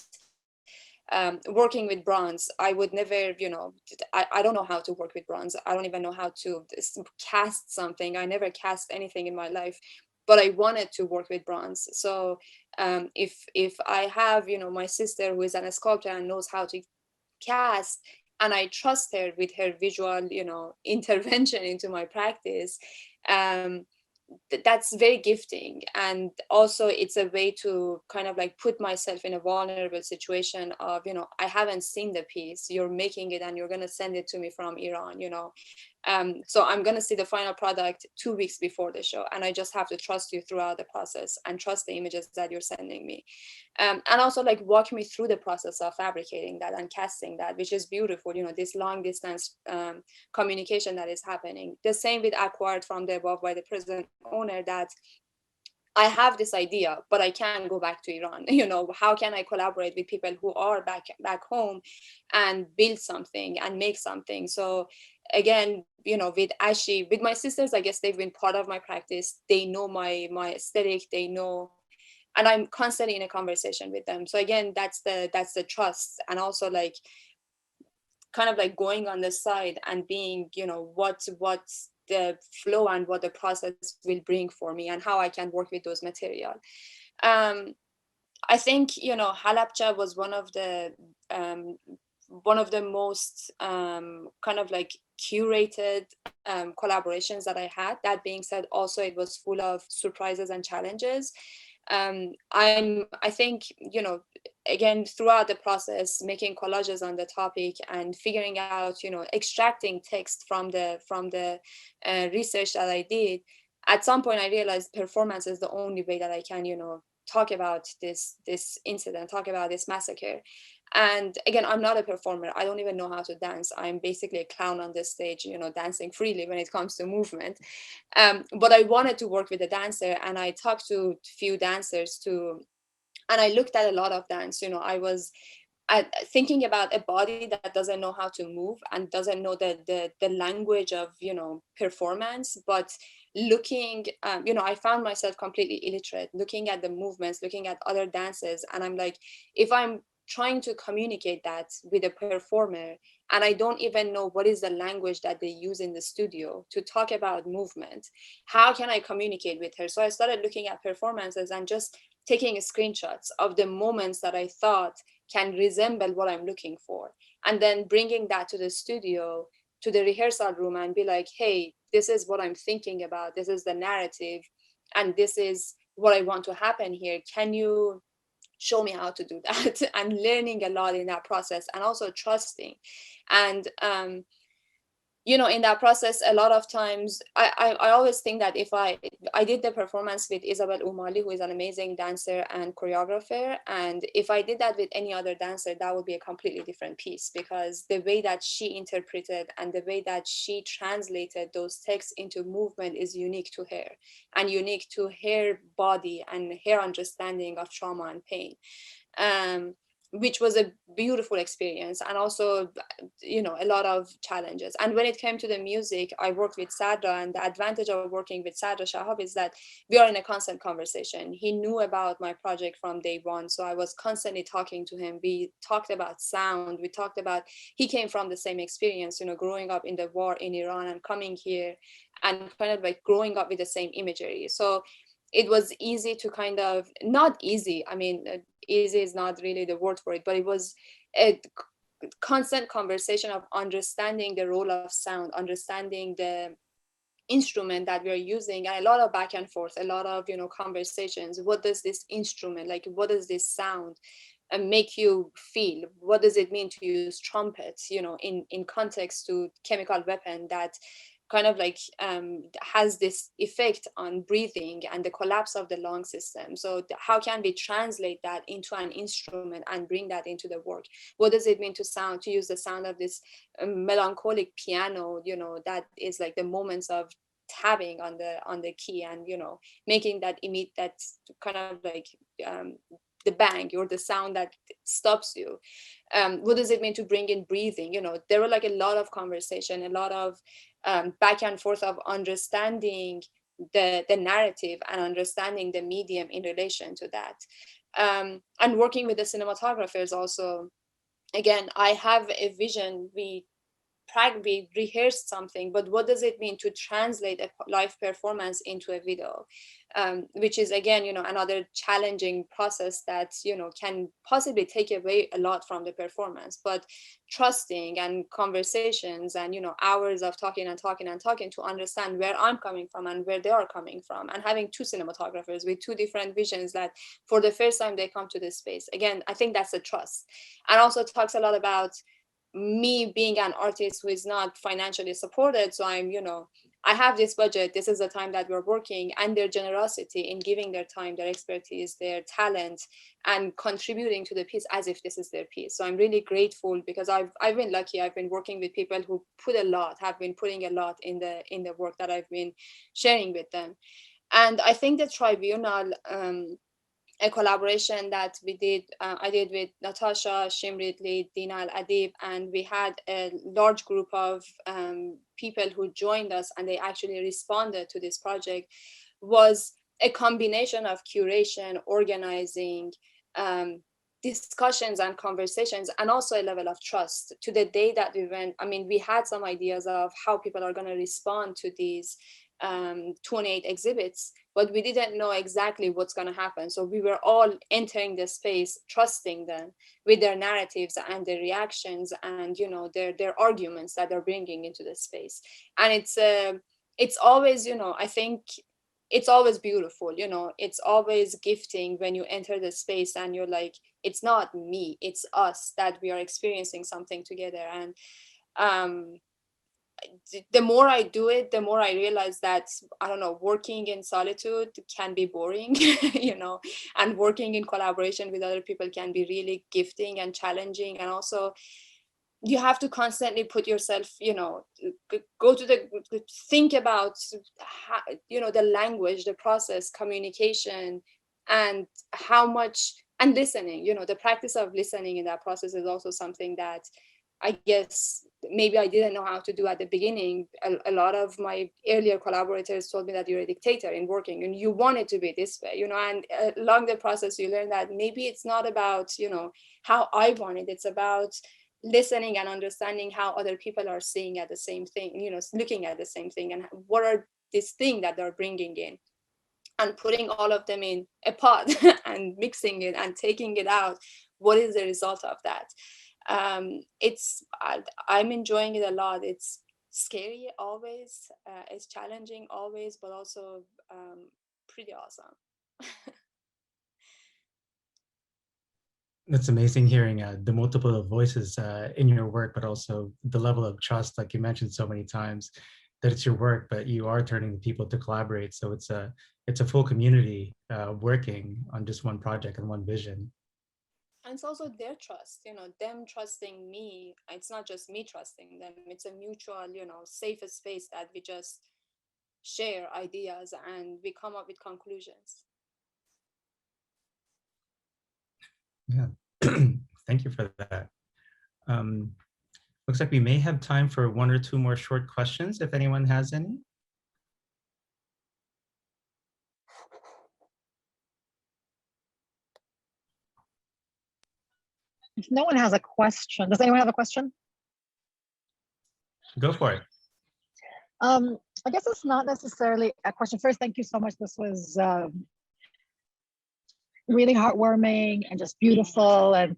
working with bronze. I would never, I don't know how to work with bronze. I don't even know how to cast something. I never cast anything in my life, but I wanted to work with bronze. So if I have, my sister who is a sculptor and knows how to cast, and I trust her with her visual, intervention into my practice, that's very gifting. And also it's a way to kind of like put myself in a vulnerable situation of, I haven't seen the piece, you're making it and you're going to send it to me from Iran, so I'm going to see the final product 2 weeks before the show, and I just have to trust you throughout the process and trust the images that you're sending me, and also like walk me through the process of fabricating that and casting that, which is beautiful, this long distance communication that is happening. The same with Acquired from the Above by the present owner, that I have this idea, but I can't go back to Iran. How can I collaborate with people who are back home and build something and make something? So again, with Ashi, with my sisters, I guess they've been part of my practice. They know my aesthetic, they know, and I'm constantly in a conversation with them. So again, that's the trust, and also like kind of like going on the side and being, what's the flow and what the process will bring for me and how I can work with those material. I think, Halabja was one of the most kind of like curated collaborations that I had. That being said, also it was full of surprises and challenges. I think, again, throughout the process, making collages on the topic and figuring out, extracting text from the research that I did. At some point I realized performance is the only way that I can, talk about this incident, talk about this massacre. And again, I'm not a performer. I don't even know how to dance. I'm basically a clown on the stage, dancing freely when it comes to movement. But I wanted to work with a dancer, and I talked to a few dancers and I looked at a lot of dance. thinking about a body that doesn't know how to move and doesn't know the language of, you know, performance, but looking, you know, I found myself completely illiterate, looking at the movements, looking at other dances. And I'm like, if I'm trying to communicate that with a performer, and I don't even know what is the language that they use in the studio to talk about movement, how can I communicate with her? So I started looking at performances and just taking screenshots of the moments that I thought can resemble what I'm looking for, and then bringing that to the studio, to the rehearsal room, and be like, hey, this is what I'm thinking about, this is the narrative, and this is what I want to happen here. Can you show me how to do that? And learning a lot in that process, and also trusting. And you know, in that process, a lot of times, I always think that if I did the performance with Isabel Umali, who is an amazing dancer and choreographer, and if I did that with any other dancer, that would be a completely different piece, because the way that she interpreted and the way that she translated those texts into movement is unique to her, and unique to her body and her understanding of trauma and pain. Which was a beautiful experience, and also, you know, a lot of challenges. And when it came to the music, I worked with Sadra, and the advantage of working with Sadra Shahab is that we are in a constant conversation. He knew about my project from day one, so I was constantly talking to him. We talked about sound, we talked about, he came from the same experience, you know, growing up in the war in Iran and coming here and kind of like growing up with the same imagery. So it was easy to kind of, not easy, I mean, easy is not really the word for it, but it was a constant conversation of understanding the role of sound, understanding the instrument that we are using, and a lot of back and forth, a lot of, you know, conversations. What does this instrument, like, what does this sound make you feel? What does it mean to use trumpets, you know, in context to chemical weapon that kind of like has this effect on breathing and the collapse of the lung system? So how can we translate that into an instrument and bring that into the work? What does it mean to use the sound of this melancholic piano, you know, that is like the moments of tapping on the key, and, you know, making that emit that kind of like the bang or the sound that stops you. What does it mean to bring in breathing? You know, there were like a lot of conversation, a lot of back and forth of understanding the narrative and understanding the medium in relation to that. And working with the cinematographers also, again, I have a vision. We rehearsed something, but what does it mean to translate a live performance into a video? Which is, again, you know, another challenging process that, you know, can possibly take away a lot from the performance. But trusting and conversations and, you know, hours of talking and talking and talking to understand where I'm coming from and where they are coming from, and having two cinematographers with two different visions that for the first time they come to this space. Again, I think that's a trust. And also talks a lot about me being an artist who is not financially supported. So I'm, you know, I have this budget, this is the time that we're working, and their generosity in giving their time, their expertise, their talent, and contributing to the piece as if this is their piece. So I'm really grateful, because I've been lucky. I've been working with people who put a lot, have been putting a lot in the work that I've been sharing with them. And I think the tribunal, a collaboration that we did, I did with Natasha, Shimrit, Dina Al-Adib, and we had a large group of people who joined us, and they actually responded to this project, was a combination of curation, organizing, discussions and conversations, and also a level of trust. To the day that we went, I mean, we had some ideas of how people are going to respond to these 28 exhibits, but we didn't know exactly what's going to happen. So we were all entering the space, trusting them with their narratives and their reactions, and, you know, their arguments that they're bringing into the space. And it's always, you know, I think it's always beautiful, you know, it's always gifting when you enter the space and you're like, it's not me, it's us, that we are experiencing something together. And the more I do it, the more I realize that, I don't know, working in solitude can be boring, you know, and working in collaboration with other people can be really gifting and challenging. And also, you have to constantly put yourself, you know, think about, how, you know, the language, the process, communication, and how much, and listening, the practice of listening in that process is also something that I guess maybe I didn't know how to do at the beginning. A lot of my earlier collaborators told me that you're a dictator in working and you want it to be this way, and along the process you learn that maybe it's not about, how I want it. It's about listening and understanding how other people are seeing at the same thing, looking at the same thing, and what are this thing that they're bringing in, and putting all of them in a pot and mixing it and taking it out. What is the result of that? I'm enjoying it a lot. It's scary always, it's challenging always, but also pretty awesome. That's amazing hearing the multiple voices in your work, but also the level of trust, like you mentioned so many times, that it's your work, but you are turning people to collaborate. So it's a full community working on just one project and one vision. And it's also their trust, them trusting me. It's not just me trusting them. It's a mutual, safe space that we just share ideas and we come up with conclusions. Yeah, thank you for that. Looks like we may have time for one or two more short questions, if anyone has any. If no one has a question, does anyone have a question? Go for it. I guess it's not necessarily a question. First, thank you so much. This was really heartwarming and just beautiful. And,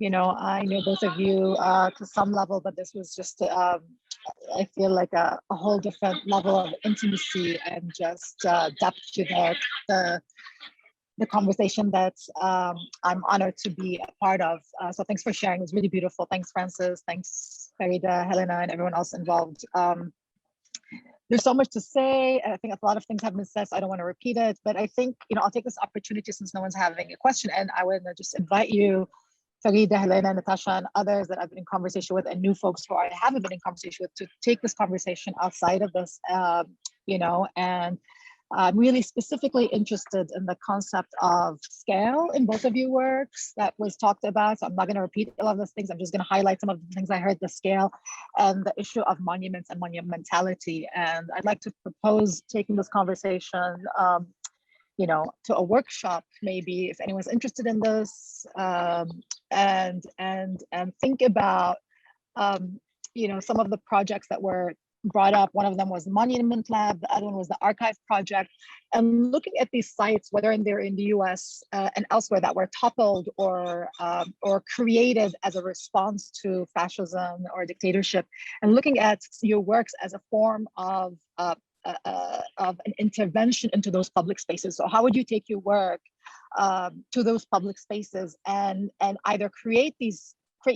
I know both of you to some level, but this was just, I feel like a whole different level of intimacy and just depth to the conversation that I'm honored to be a part of. So thanks for sharing. It was really beautiful. Thanks, Francis. Thanks, Farideh, Helena, and everyone else involved. There's so much to say. I think a lot of things have been said, so I don't want to repeat it. But I think, I'll take this opportunity since no one's having a question, and I want to just invite you, Farideh, Helena, Natasha, and others that I've been in conversation with, and new folks who I haven't been in conversation with, to take this conversation outside of this, and I'm really specifically interested in the concept of scale in both of your works that was talked about. So I'm not going to repeat a lot of those things. I'm just going to highlight some of the things I heard, the scale and the issue of monuments and monumentality. And I'd like to propose taking this conversation, to a workshop, maybe, if anyone's interested in this, and think about, some of the projects that were brought up. One of them was the Monument Lab, the other one was the Archive Project, and looking at these sites, whether they're in the US and elsewhere, that were toppled or created as a response to fascism or dictatorship, and looking at your works as a form of an intervention into those public spaces. So how would you take your work to those public spaces and either create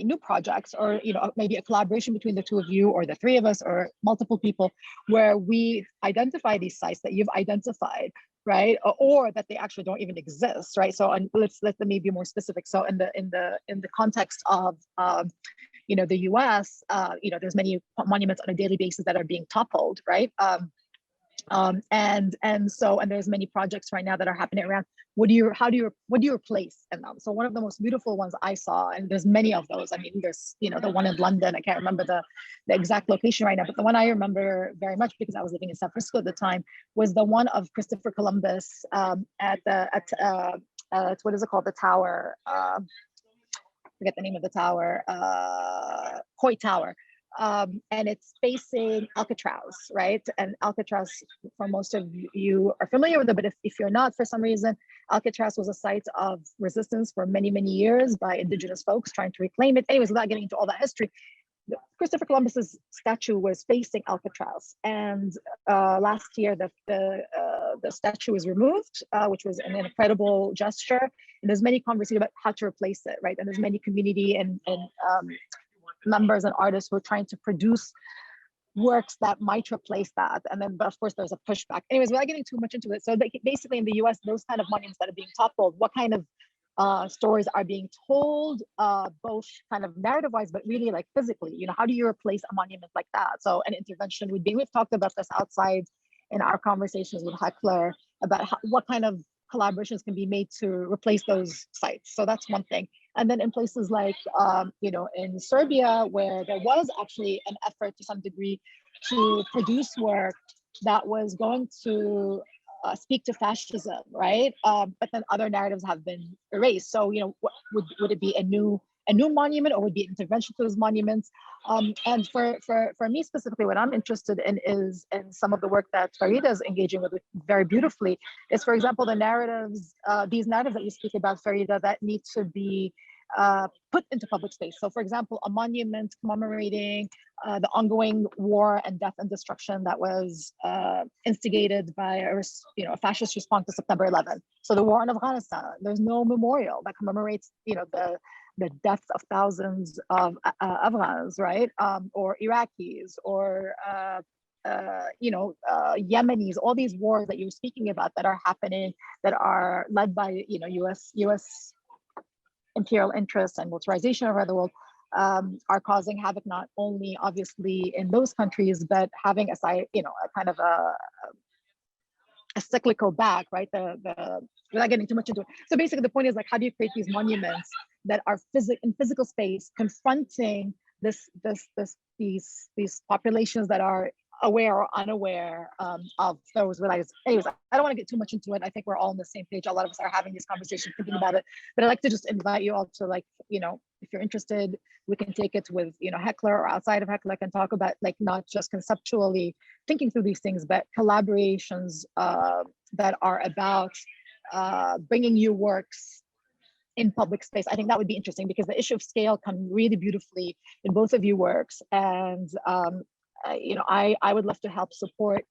new projects, or maybe a collaboration between the two of you or the three of us or multiple people, where we identify these sites that you've identified, right, or that they actually don't even exist, right? So, and let's let me be more specific. So in the context of the US, there's many monuments on a daily basis that are being toppled, right? And there's many projects right now that are happening around what do you replace in them. So one of the most beautiful ones I saw, and there's many of those, I mean, there's the one in London, I can't remember the exact location right now, but the one I remember very much because I was living in San Francisco at the time was the one of Christopher Columbus at what is it called, the tower, forget the name of the tower, Coit Tower. And it's facing Alcatraz, right? And Alcatraz, for most of you are familiar with it, but if you're not, for some reason, Alcatraz was a site of resistance for many, many years by indigenous folks trying to reclaim it. Anyways, without getting into all that history, Christopher Columbus's statue was facing Alcatraz, and last year the statue was removed, which was an incredible gesture. And there's many conversations about how to replace it, right? And there's many community and members and artists who are trying to produce works that might replace that. And then, but of course, there's a pushback. Anyways, without getting too much into it, so basically in the US, those kind of monuments that are being toppled, what kind of stories are being told, both kind of narrative-wise, but really like physically, how do you replace a monument like that? So an intervention would be, we've talked about this outside in our conversations with HEKLER about what kind of collaborations can be made to replace those sites. So that's one thing. And then in places like, you know, in Serbia, where there was actually an effort to some degree to produce work that was going to speak to fascism, right? But then other narratives have been erased. So, you know, would it be a new monument, or would it be intervention to those monuments? And for me specifically, what I'm interested in is in some of the work that Farideh is engaging with very beautifully, is, for example, the narratives, these narratives that you speak about, Farideh, that need to be put into public space. So, for example, a monument commemorating the ongoing war and death and destruction that was instigated by a fascist response to September 11th. So the war in Afghanistan, there's no memorial that commemorates, you know, the deaths of thousands of Afghans, right? Or Iraqis, or you know, Yemenis, all these wars that you're speaking about that are happening, that are led by, you know, U.S. imperial interests and militarization around the world, are causing havoc not only obviously in those countries, but having a kind of a cyclical back, right? Without getting too much into it. So basically, the point is, like, how do you create these monuments that are in physical space, confronting these populations that are aware or unaware of those realities. Anyways, I don't want to get too much into it. I think we're all on the same page. A lot of us are having these conversations, thinking about it. But I'd like to just invite you all to, like, you know, if you're interested, we can take it with, you know, HEKLER or outside of HEKLER, and talk about, like, not just conceptually thinking through these things, but collaborations that are about bringing new works in public space. I think that would be interesting, because the issue of scale come really beautifully in both of your works. And you know, I would love to help support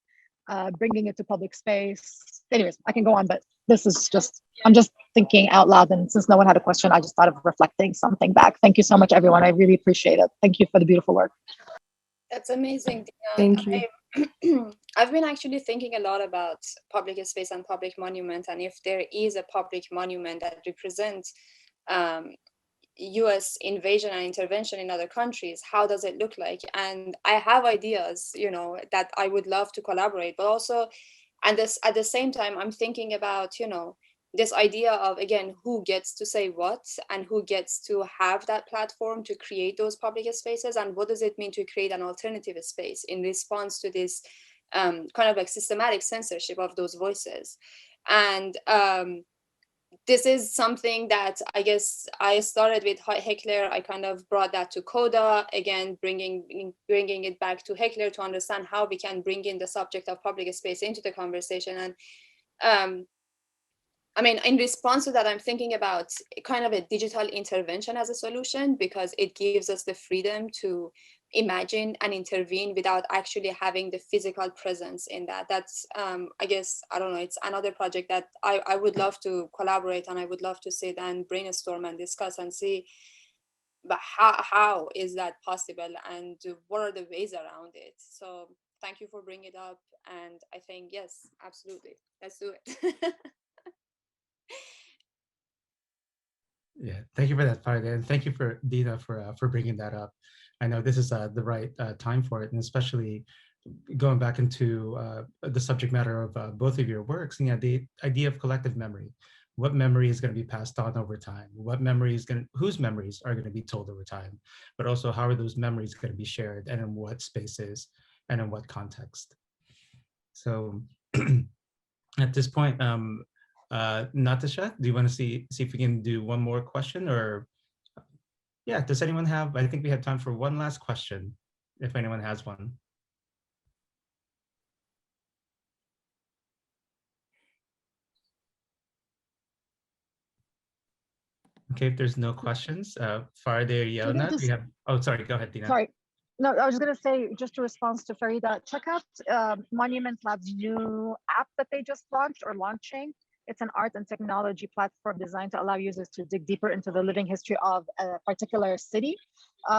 bringing it to public space. Anyways, I can go on, but this is just, I'm just thinking out loud. And since no one had a question, I just thought of reflecting something back. Thank you so much, everyone. I really appreciate it. Thank you for the beautiful work. That's amazing, Dina. Thank you. I've been actually thinking a lot about public space and public monument, and if there is a public monument that represents US invasion and intervention in other countries, how does it look like? And I have ideas, you know, that I would love to collaborate, but also, and this at the same time, I'm thinking about, you know, this idea of, again, who gets to say what, and who gets to have that platform to create those public spaces, and what does it mean to create an alternative space in response to this kind of like systematic censorship of those voices. And this is something that I guess I started with HEKLER. I kind of brought that to KODA, again, bringing it back to HEKLER to understand how we can bring in the subject of public space into the conversation. And I mean, in response to that, I'm thinking about kind of a digital intervention as a solution, because it gives us the freedom to imagine and intervene without actually having the physical presence in that. That's, I guess, I don't know, it's another project that I would love to collaborate, and I would love to sit and brainstorm and discuss and see, but how is that possible, and what are the ways around it? So thank you for bringing it up. And I think, yes, absolutely, let's do it. Yeah, thank you for that, Farideh, and thank you for Dina for bringing that up. I know this is the right time for it, and especially going back into the subject matter of both of your works, and yeah, the idea of collective memory. What memory is going to be passed on over time? What memory is whose memories are going to be told over time? But also, how are those memories going to be shared, and in what spaces, and in what context? So, at this point, Natasha, do you want to see if we can do one more question? Or yeah, does anyone have, I think we have time for one last question, if anyone has one. Okay, if there's no questions, Farideh or Jelena, do you have, oh, sorry, go ahead, Dina. Sorry. No, I was just going to say, just to respond to Farideh, check out Monument Lab's new app that they just launched or launching. It's an art and technology platform designed to allow users to dig deeper into the living history of a particular city.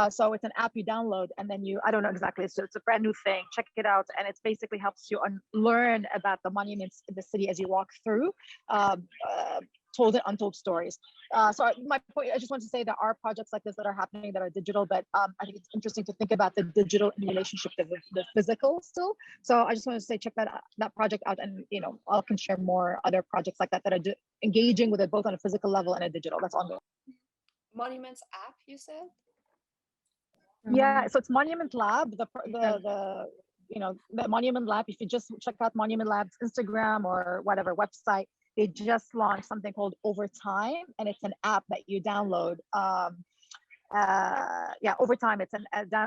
So it's an app you download, and then I don't know exactly, so it's a brand new thing. Check it out, and it basically helps you learn about the monuments in the city as you walk through. told and untold stories. So my point, I just want to say there are projects like this that are happening that are digital, but I think it's interesting to think about the digital in relationship to the physical still. So I just want to say, check that project out, and I can share more other projects like that that are engaging with it both on a physical level and a digital. That's ongoing. Monuments app, you said? Yeah, so it's Monument Lab, the Monument Lab. If you just check out Monument Lab's Instagram or whatever website, they just launched something called Overtime, and it's an app that you download. Overtime, it's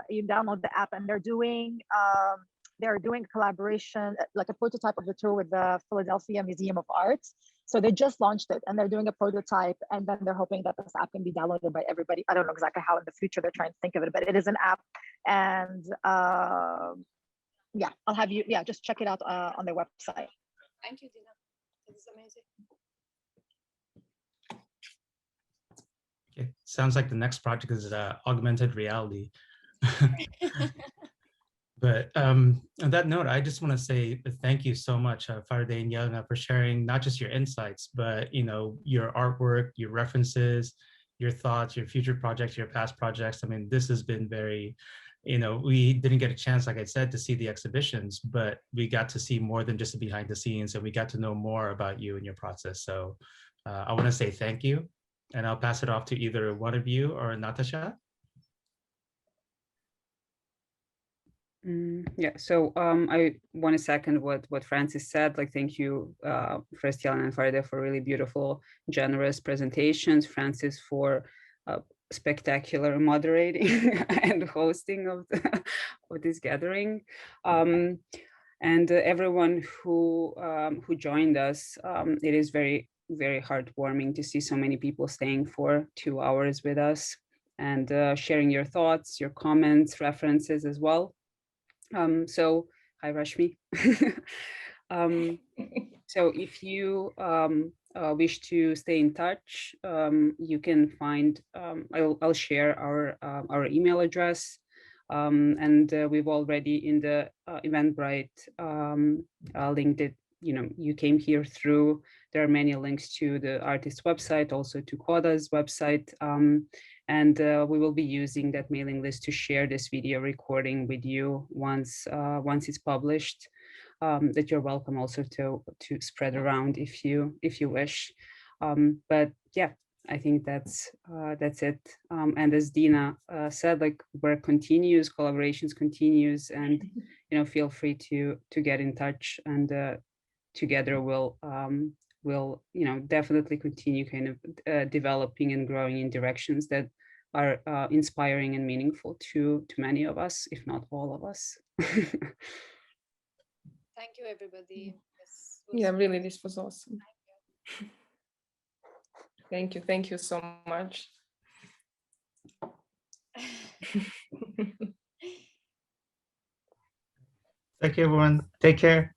you download the app, and they're doing a collaboration, like a prototype of the tour with the Philadelphia Museum of Arts. So they just launched it, and they're doing a prototype, and then they're hoping that this app can be downloaded by everybody. I don't know exactly how in the future they're trying to think of it, but it is an app. And I'll have you, just check it out on their website. Thank you, Dina. This is amazing. Okay. Sounds like the next project is augmented reality. But on that note, I just want to say thank you so much, Farideh and Jelena, for sharing not just your insights, but your artwork, your references, your thoughts, your future projects, your past projects. I mean, this has been very, we didn't get a chance, like I said, to see the exhibitions, but we got to see more than just the behind the scenes, and we got to know more about you and your process. So I want to say thank you, and I'll pass it off to either one of you or Natasha. So I want to second what Francis said. Like, thank you, first Jelena and Farideh, for really beautiful, generous presentations. Francis for spectacular moderating and hosting of this gathering, and everyone who joined us. It is very, very heartwarming to see so many people staying for 2 hours with us and sharing your thoughts, your comments, references as well. So hi, Rashmi. So if you wish to stay in touch, you can find, I'll share our email address, and we've already in the Eventbrite linked it. You came here through. There are many links to the artist's website, also to KODA's website. And we will be using that mailing list to share this video recording with you once it's published. That you're welcome also to spread around if you wish. But yeah, I think that's it. And as Dina said, like, work continues, collaborations continues, and feel free to get in touch, and together we'll definitely continue kind of developing and growing in directions that are inspiring and meaningful to many of us, if not all of us. Thank you, everybody. Really, this was awesome. Thank you so much. Thank you, everyone. Take care.